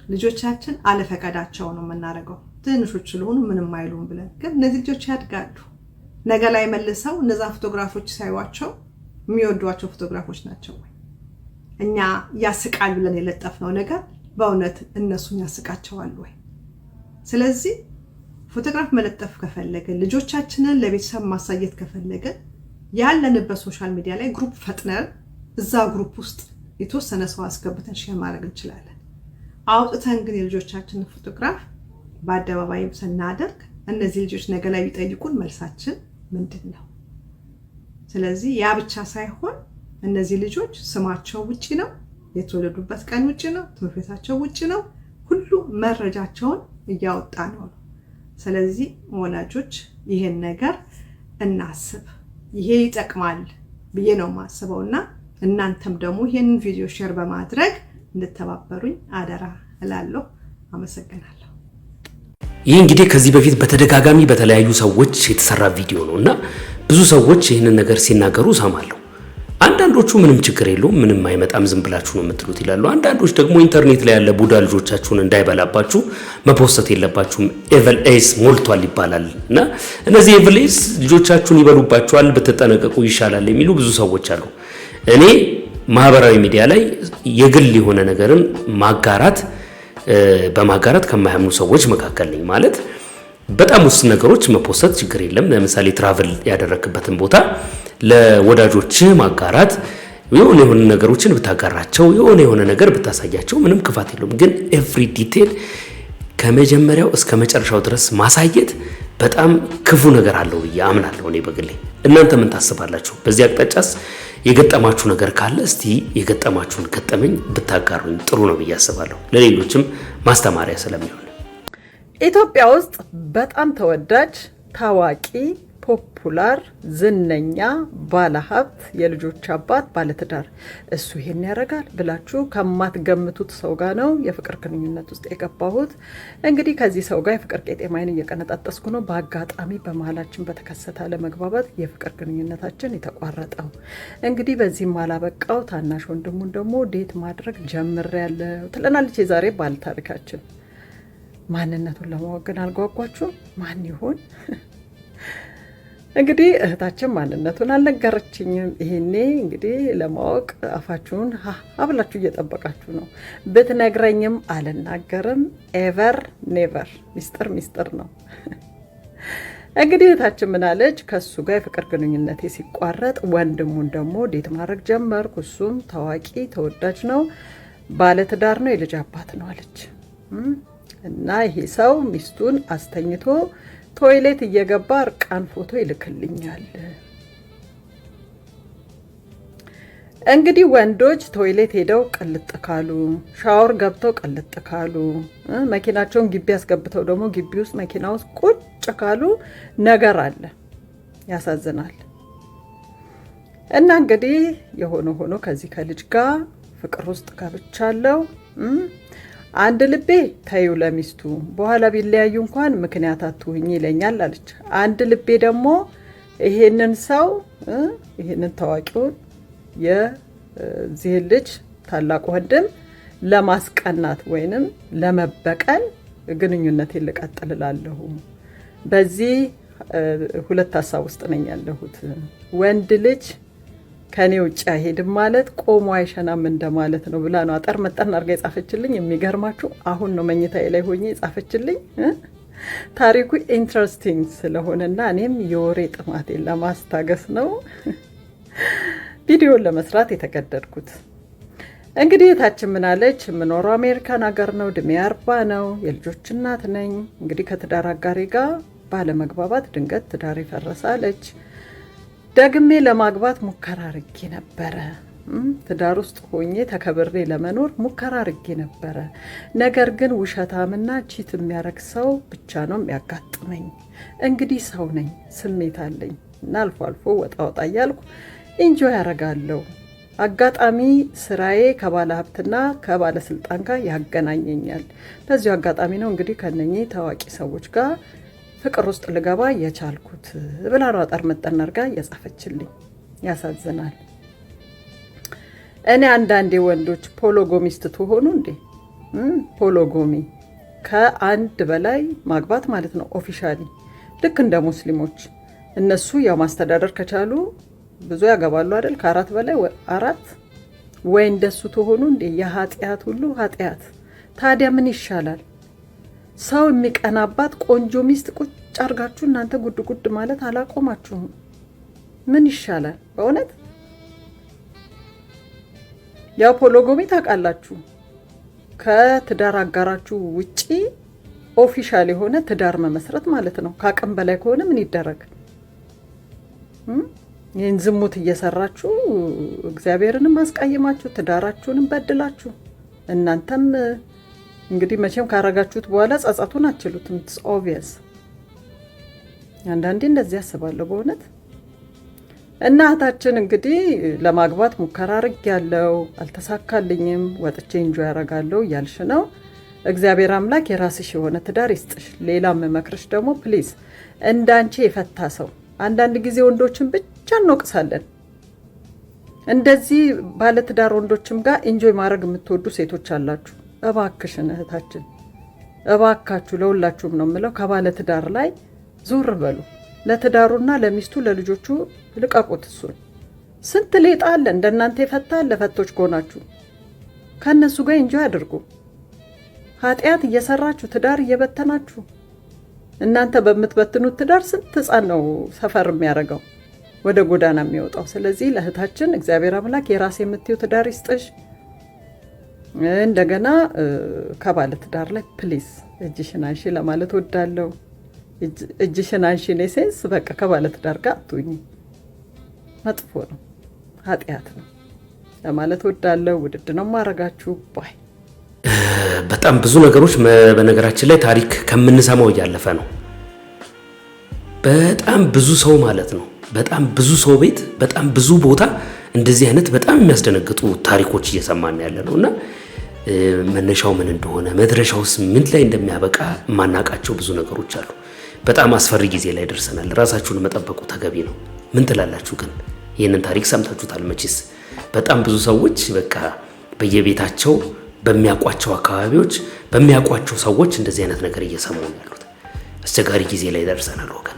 Speaker 5: ልጆቻችን አለፈቃዳቸው ነው የምናደርገው። ትንሾች ስለሆኑ ምንም አይሉም ብለን፣ ግን እነዚህ ልጆች ያድጋሉ። ነገ ላይ መልሰው እነዛ ፎቶግራፎች ሳይዋቸው የሚወዷቸው ፎቶግራፎች ናቸው ወይ? እኛ ያስቃል ብለን የለጠፍነው ነገር በእውነት እነሱን ያስቃቸዋል ወይ? ስለዚህ ፎቶግራፍ መለጠፍ ከፈለገ ልጆቻችንን ለቤተሰብ ማሳየት ከፈለገ ያለንበት ሶሻል ሚዲያ ላይ ግሩፕ ፈጥነን እዛ ግሩፕ ውስጥ የተወሰነ ሰው አስገብተን ሼር ማድረግ እንችላለን። አውጥተን ግን የልጆቻችንን ፎቶግራፍ በአደባባይ ስናደርግ እነዚህ ልጆች ነገ ላይ ቢጠይቁን መልሳችን ምንድን ነው? ስለዚህ ያ ብቻ ሳይሆን እነዚህ ልጆች ስማቸው ውጪ ነው፣ የተወለዱበት ቀን ውጪ ነው፣ ትምህርት ቤታቸው ውጪ ነው፣ ሁሉ መረጃቸውን እያወጣ ነው። ስለዚህ ወላጆች ይሄን ነገር እናስብ። ይሄ ይጠቅማል ብዬ ነው ማስበውና እናንተም ደግሞ ይሄን ቪዲዮ ሼር በማድረግ እንድተባበሩኝ አደራ እላለሁ። አመሰግናለሁ።
Speaker 2: ይህ እንግዲህ ከዚህ በፊት በተደጋጋሚ በተለያዩ ሰዎች የተሰራ ቪዲዮ ነውና ብዙ ሰዎች ይህንን ነገር ሲናገሩ ሰማለሁ። አንዳንዶቹ ምንም ችግር የለውም ምንም አይመጣም ዝም ብላችሁ ነው የምትሉት ይላሉ። አንዳንዶች ደግሞ ኢንተርኔት ላይ ያለ ቡዳ ልጆቻችሁን እንዳይበላባችሁ መፖስት የለባችሁም ኤቨል ኤስ ሞልቷል ይባላልና እነዚህ ኤቨል ኤስ ልጆቻችሁን ይበሉባችኋል ብትጠነቀቁ ይሻላል የሚሉ ብዙ ሰዎች አሉ። እኔ ማህበራዊ ሚዲያ ላይ የግል የሆነ ነገርን በማጋራት ከማያምኑ ሰዎች መካከል ነኝ። ማለት በጣም ውስጥ ነገሮች መፖስት ችግር የለም። ለምሳሌ ትራቨል ያደረክበትን ቦታ ለወዳጆች ማጋራት የሆነ ነገሮችን ብታጋራቸው የሆነ ነገር ብታሳያቸው ምንም ክፋት የለውም። ግን ኤቭሪ ዲቴል ከመጀመሪያው እስከ መጨረሻው ድረስ ማሳየት በጣም ክፉ ነገር አለው ብዬ አምናለሁ እኔ በግሌ። እናንተ ምን ታስባላችሁ? በዚህ አቅጣጫስ የገጠማችሁ ነገር ካለ እስቲ የገጠማችሁን ገጠመኝ ብታጋሩኝ ጥሩ ነው ብዬ አስባለሁ። ለሌሎችም ማስተማሪያ ስለሚሆን
Speaker 10: ኢትዮጵያ ውስጥ በጣም ተወዳጅ ታዋቂ ፖፑላር ዝነኛ ባለሀብት የልጆች አባት ባለትዳር እሱ ይሄን ያደርጋል ብላችሁ ከማትገምቱት ሰው ጋር ነው የፍቅር ግንኙነት ውስጥ የገባሁት። እንግዲህ ከዚህ ሰው ጋር የፍቅር ቄጤማይን እየቀነጣጠስኩ ነው። በአጋጣሚ በመሀላችን በተከሰተ አለመግባባት የፍቅር ግንኙነታችን የተቋረጠው። እንግዲህ በዚህም አላበቃው ታናሽ ወንድሙን ደግሞ ዴት ማድረግ ጀምሬያለሁ ትለናለች የዛሬ ባለታሪካችን። ማንነቱን ለማወቅ ግን አልጓጓችሁም? ማን ይሆን? እንግዲህ እህታችን ማንነቱን አልነገረችኝም። ይሄኔ እንግዲህ ለማወቅ አፋችሁን አብላችሁ እየጠበቃችሁ ነው። ብትነግረኝም አልናገርም። ኤቨር ኔቨር። ሚስጥር ነው። እንግዲህ እህታችን ምናለች? ከሱ ጋር የፍቅር ግንኙነቴ ሲቋረጥ ወንድሙን ደግሞ ዴት ማድረግ ጀመርኩ። እሱም ታዋቂ ተወዳጅ ነው፣ ባለትዳር ነው፣ የልጅ አባት ነው አለች። እና ይሄ ሰው ሚስቱን አስተኝቶ ቶይሌት እየገባ እርቃን ፎቶ ይልክልኛል። እንግዲህ ወንዶች ቶይሌት ሄደው ቅልጥ ካሉ፣ ሻወር ገብተው ቅልጥ ካሉ፣ መኪናቸውን ግቢ አስገብተው ደግሞ ግቢ ውስጥ መኪና ውስጥ ቁጭ ካሉ ነገር አለ። ያሳዝናል። እና እንግዲህ የሆነ ሆኖ ከዚህ ከልጅ ጋር ፍቅር ውስጥ ገብቻለሁ። አንድ ልቤ ታዩ ለሚስቱ በኋላ ቢለያዩ እንኳን ምክንያት አትሁኝ ይለኛል አለች። አንድ ልቤ ደግሞ ይሄንን ሰው ይሄንን ታዋቂውን የዚህ ልጅ ታላቅ ወንድም ለማስቀናት ወይንም ለመበቀል ግንኙነቴን ልቀጥልላለሁ። በዚህ ሁለት ሐሳብ ውስጥ ነኝ ያለሁት። ወንድ ልጅ ከኔ ውጭ አይሄድም ማለት ቆሞ አይሸናም እንደማለት ነው ብላ ነው አጠር መጠን አድርጋ የጻፈችልኝ። የሚገርማችሁ አሁን ነው መኝታዬ ላይ ሆኜ የጻፈችልኝ። ታሪኩ ኢንትረስቲንግ ስለሆነና እኔም የወሬ ጥማቴን ለማስታገስ ነው ቪዲዮን ለመስራት የተገደድኩት። እንግዲህ ታችን ምን አለች? የምኖረው አሜሪካን ሀገር ነው። እድሜ 40 ነው። የልጆች እናት ነኝ። እንግዲህ ከትዳር አጋሪ ጋር ባለመግባባት ድንገት ትዳር ይፈረሳለች። ደግሜ ለማግባት ሙከራ አድርጌ ነበረ። ትዳር ውስጥ ሆኜ ተከብሬ ለመኖር ሙከራ አድርጌ ነበረ። ነገር ግን ውሸታምና ቺት የሚያረግ ሰው ብቻ ነው የሚያጋጥመኝ። እንግዲህ ሰው ነኝ፣ ስሜት አለኝ እና አልፎ አልፎ ወጣ ወጣ እያልኩ ኢንጆይ ያደርጋለሁ። አጋጣሚ ስራዬ ከባለ ሀብትና ከባለስልጣን ጋር ያገናኘኛል። በዚሁ አጋጣሚ ነው እንግዲህ ከነኚህ ታዋቂ ሰዎች ጋር ፍቅር ውስጥ ልገባ የቻልኩት ብላ ነው አጠር መጠን አድርጋ የጻፈችልኝ። ያሳዝናል። እኔ አንዳንዴ ወንዶች ፖሎጎሚስት ትሆኑ እንዴ? ፖሎጎሚ ከአንድ በላይ ማግባት ማለት ነው ኦፊሻሊ። ልክ እንደ ሙስሊሞች እነሱ ያው ማስተዳደር ከቻሉ ብዙ ያገባሉ አይደል? ከአራት በላይ አራት ወይ እንደሱ ትሆኑ እንዴ? የኃጢአት ሁሉ ኃጢአት። ታዲያ ምን ይሻላል? ሰው የሚቀናባት ቆንጆ ሚስት ቁጭ አርጋችሁ እናንተ ጉድ ጉድ ማለት አላቆማችሁም። ምን ይሻላል በእውነት? ያው ፖሎጎሚ ታውቃላችሁ፣ ከትዳር አጋራችሁ ውጪ ኦፊሻል የሆነ ትዳር መመስረት ማለት ነው። ከአቅም በላይ ከሆነ ምን ይደረግ? ይህን ዝሙት እየሰራችሁ እግዚአብሔርንም አስቀይማችሁ ትዳራችሁንም በድላችሁ እናንተም እንግዲህ መቼም ካረጋችሁት በኋላ ጸጸቱን አትችሉትም። ኢትስ ኦብቪየስ። አንዳንዴ እንደዚህ ያስባለሁ በእውነት። እናታችን እንግዲህ ለማግባት ሙከራ አድርጌያለሁ፣ አልተሳካልኝም፣ ወጥቼ ኢንጆይ ያደርጋለሁ እያልሽ ነው። እግዚአብሔር አምላክ የራስሽ የሆነ ትዳር ይስጥሽ። ሌላም መክርሽ ደግሞ ፕሊዝ እንዳንቺ የፈታ ሰው። አንዳንድ ጊዜ ወንዶችን ብቻ እንወቅሳለን። እንደዚህ ባለትዳር ወንዶችም ጋር ኢንጆይ ማድረግ የምትወዱ ሴቶች አላችሁ። እባክሽን እህታችን፣ እባካችሁ ለሁላችሁም ነው የምለው፣ ከባለትዳር ላይ ዞር በሉ። ለትዳሩና ለሚስቱ ለልጆቹ ልቀቁት። እሱን ስንት ሌጣ አለ እንደናንተ የፈታ ለፈቶች ከሆናችሁ ከነሱ ጋር ኢንጆይ አድርጉ። ኃጢአት እየሰራችሁ ትዳር እየበተናችሁ እናንተ በምትበትኑት ትዳር ስንት ሕፃን ነው ሰፈር የሚያደርገው ወደ ጎዳና የሚወጣው። ስለዚህ ለእህታችን እግዚአብሔር አምላክ የራስ የምትዩ ትዳር ይስጥሽ። እንደገና ከባለ ትዳር ላይ ፕሊዝ እጅሽን አንሺ ለማለት ወዳለሁ። እጅሽን አንሺ ኔሴንስ በቃ ከባለ ትዳር ጋር አትሁኚ፣ መጥፎ ነው፣ ኃጢአት ነው ለማለት ወዳለሁ። ውድድ ነው ማረጋችሁ ባይ።
Speaker 2: በጣም ብዙ ነገሮች በነገራችን ላይ ታሪክ ከምንሰማው እያለፈ ነው። በጣም ብዙ ሰው ማለት ነው፣ በጣም ብዙ ሰው ቤት፣ በጣም ብዙ ቦታ እንደዚህ አይነት በጣም የሚያስደነግጡ ታሪኮች እየሰማን ያለ ነውና መነሻው ምን እንደሆነ መድረሻውስ ምን ላይ እንደሚያበቃ ማናቃቸው ብዙ ነገሮች አሉ። በጣም አስፈሪ ጊዜ ላይ ደርሰናል። ራሳችሁን መጠበቁ ተገቢ ነው። ምን ትላላችሁ ግን? ይህንን ታሪክ ሰምታችሁታል መቼስ። በጣም ብዙ ሰዎች በቃ በየቤታቸው በሚያቋቸው አካባቢዎች በሚያቋቸው ሰዎች እንደዚህ አይነት ነገር እየሰሙ ነው ያሉት። አስቸጋሪ ጊዜ ላይ ደርሰናል ወገን።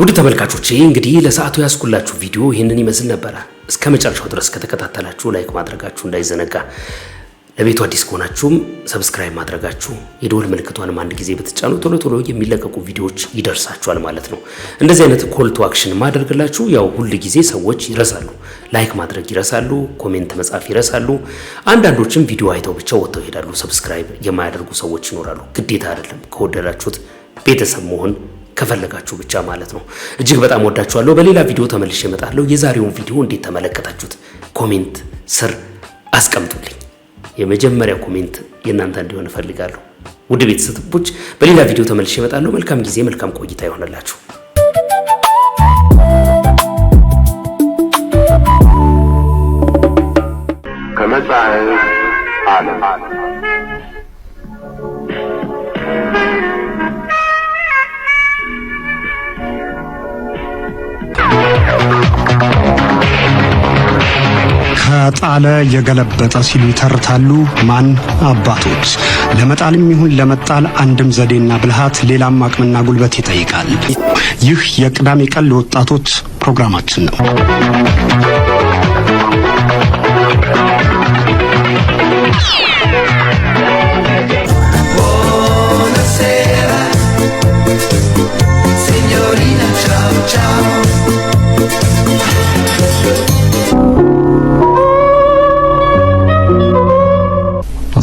Speaker 2: ውድ ተመልካቾቼ እንግዲህ ለሰዓቱ ያስኩላችሁ ቪዲዮ ይህንን ይመስል ነበረ። እስከ መጨረሻው ድረስ ከተከታተላችሁ ላይክ ማድረጋችሁ እንዳይዘነጋ። ለቤቱ አዲስ ከሆናችሁም ሰብስክራይብ ማድረጋችሁ፣ የደወል ምልክቷንም አንድ ጊዜ ብትጫኑ ቶሎ ቶሎ የሚለቀቁ ቪዲዮዎች ይደርሳችኋል ማለት ነው። እንደዚህ አይነት ኮል ቱ አክሽን ማድረግላችሁ ያው ሁሉ ጊዜ ሰዎች ይረሳሉ፣ ላይክ ማድረግ ይረሳሉ፣ ኮሜንት መጻፍ ይረሳሉ። አንዳንዶችም ቪዲዮ አይተው ብቻ ወጥተው ይሄዳሉ። ሰብስክራይብ የማያደርጉ ሰዎች ይኖራሉ። ግዴታ አይደለም፣ ከወደዳችሁት ቤተሰብ መሆን ከፈለጋችሁ ብቻ ማለት ነው። እጅግ በጣም ወዳችኋለሁ። በሌላ ቪዲዮ ተመልሼ እመጣለሁ። የዛሬውን ቪዲዮ እንዴት ተመለከታችሁት? ኮሜንት ስር አስቀምጡልኝ። የመጀመሪያ ኮሜንት የእናንተ እንዲሆን እፈልጋለሁ። ውድ ቤተሰቦች በሌላ ቪዲዮ ተመልሼ እመጣለሁ። መልካም ጊዜ፣ መልካም ቆይታ ይሆንላችሁ።
Speaker 6: ከመጽሐፍ ዓለም ከጣለ የገለበጠ ሲሉ ይተርታሉ ማን አባቶች። ለመጣልም ይሁን ለመጣል አንድም ዘዴና ብልሃት ሌላም አቅምና ጉልበት ይጠይቃል። ይህ የቅዳሜ ቀን ለወጣቶች ፕሮግራማችን ነው።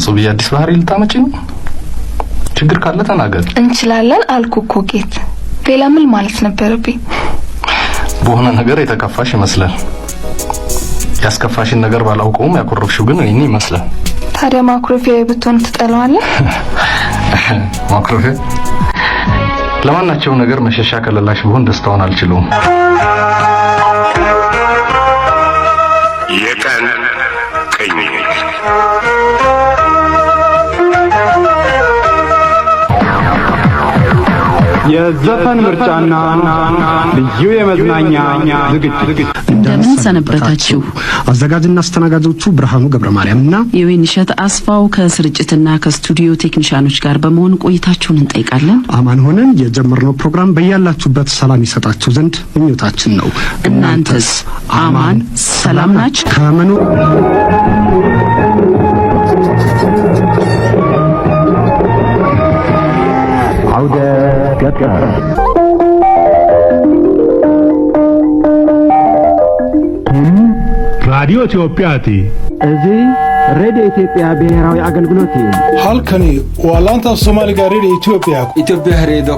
Speaker 12: ሶብያ አዲስ ባህሪ ልታመጪ ነው? ችግር ካለ ተናገር።
Speaker 23: እንችላለን አልኩ እኮ ጌት። ሌላ ምን ማለት ነበረብኝ?
Speaker 12: በሆነ ነገር የተከፋሽ ይመስላል። ያስከፋሽን ነገር ባላውቀውም ያኮረፍሽው ግን እኔ ይመስላል።
Speaker 23: ታዲያ ማኩረፊያ ብትሆን ትጠላዋለህ?
Speaker 12: ማኩረፊያ ለማናቸው ነገር መሸሻ ከለላሽ ቢሆን ደስታውን አልችለውም።
Speaker 24: የቀን ቅኝት
Speaker 25: የዘፈን ምርጫና ልዩ የመዝናኛ ዝግጅት።
Speaker 26: እንደምን ሰነበታችሁ?
Speaker 6: አዘጋጅና አስተናጋጆቹ ብርሃኑ ገብረ ማርያምና
Speaker 26: የወይንሸት አስፋው ከስርጭትና ከስቱዲዮ ቴክኒሻኖች ጋር በመሆን ቆይታችሁን እንጠይቃለን።
Speaker 6: አማን ሆነን የጀመርነው ፕሮግራም በያላችሁበት ሰላም ይሰጣችሁ ዘንድ ምኞታችን ነው።
Speaker 26: እናንተስ አማን ሰላም ናችሁ?
Speaker 6: ከመኖር
Speaker 25: አውደ ገጠር ራዲዮ ኢትዮጵያቲ እዚህ ሬዲዮ ኢትዮጵያ ብሔራዊ አገልግሎት
Speaker 27: halkani waa laanta Soomaaliga Radio Ethiopia ሬዲዮ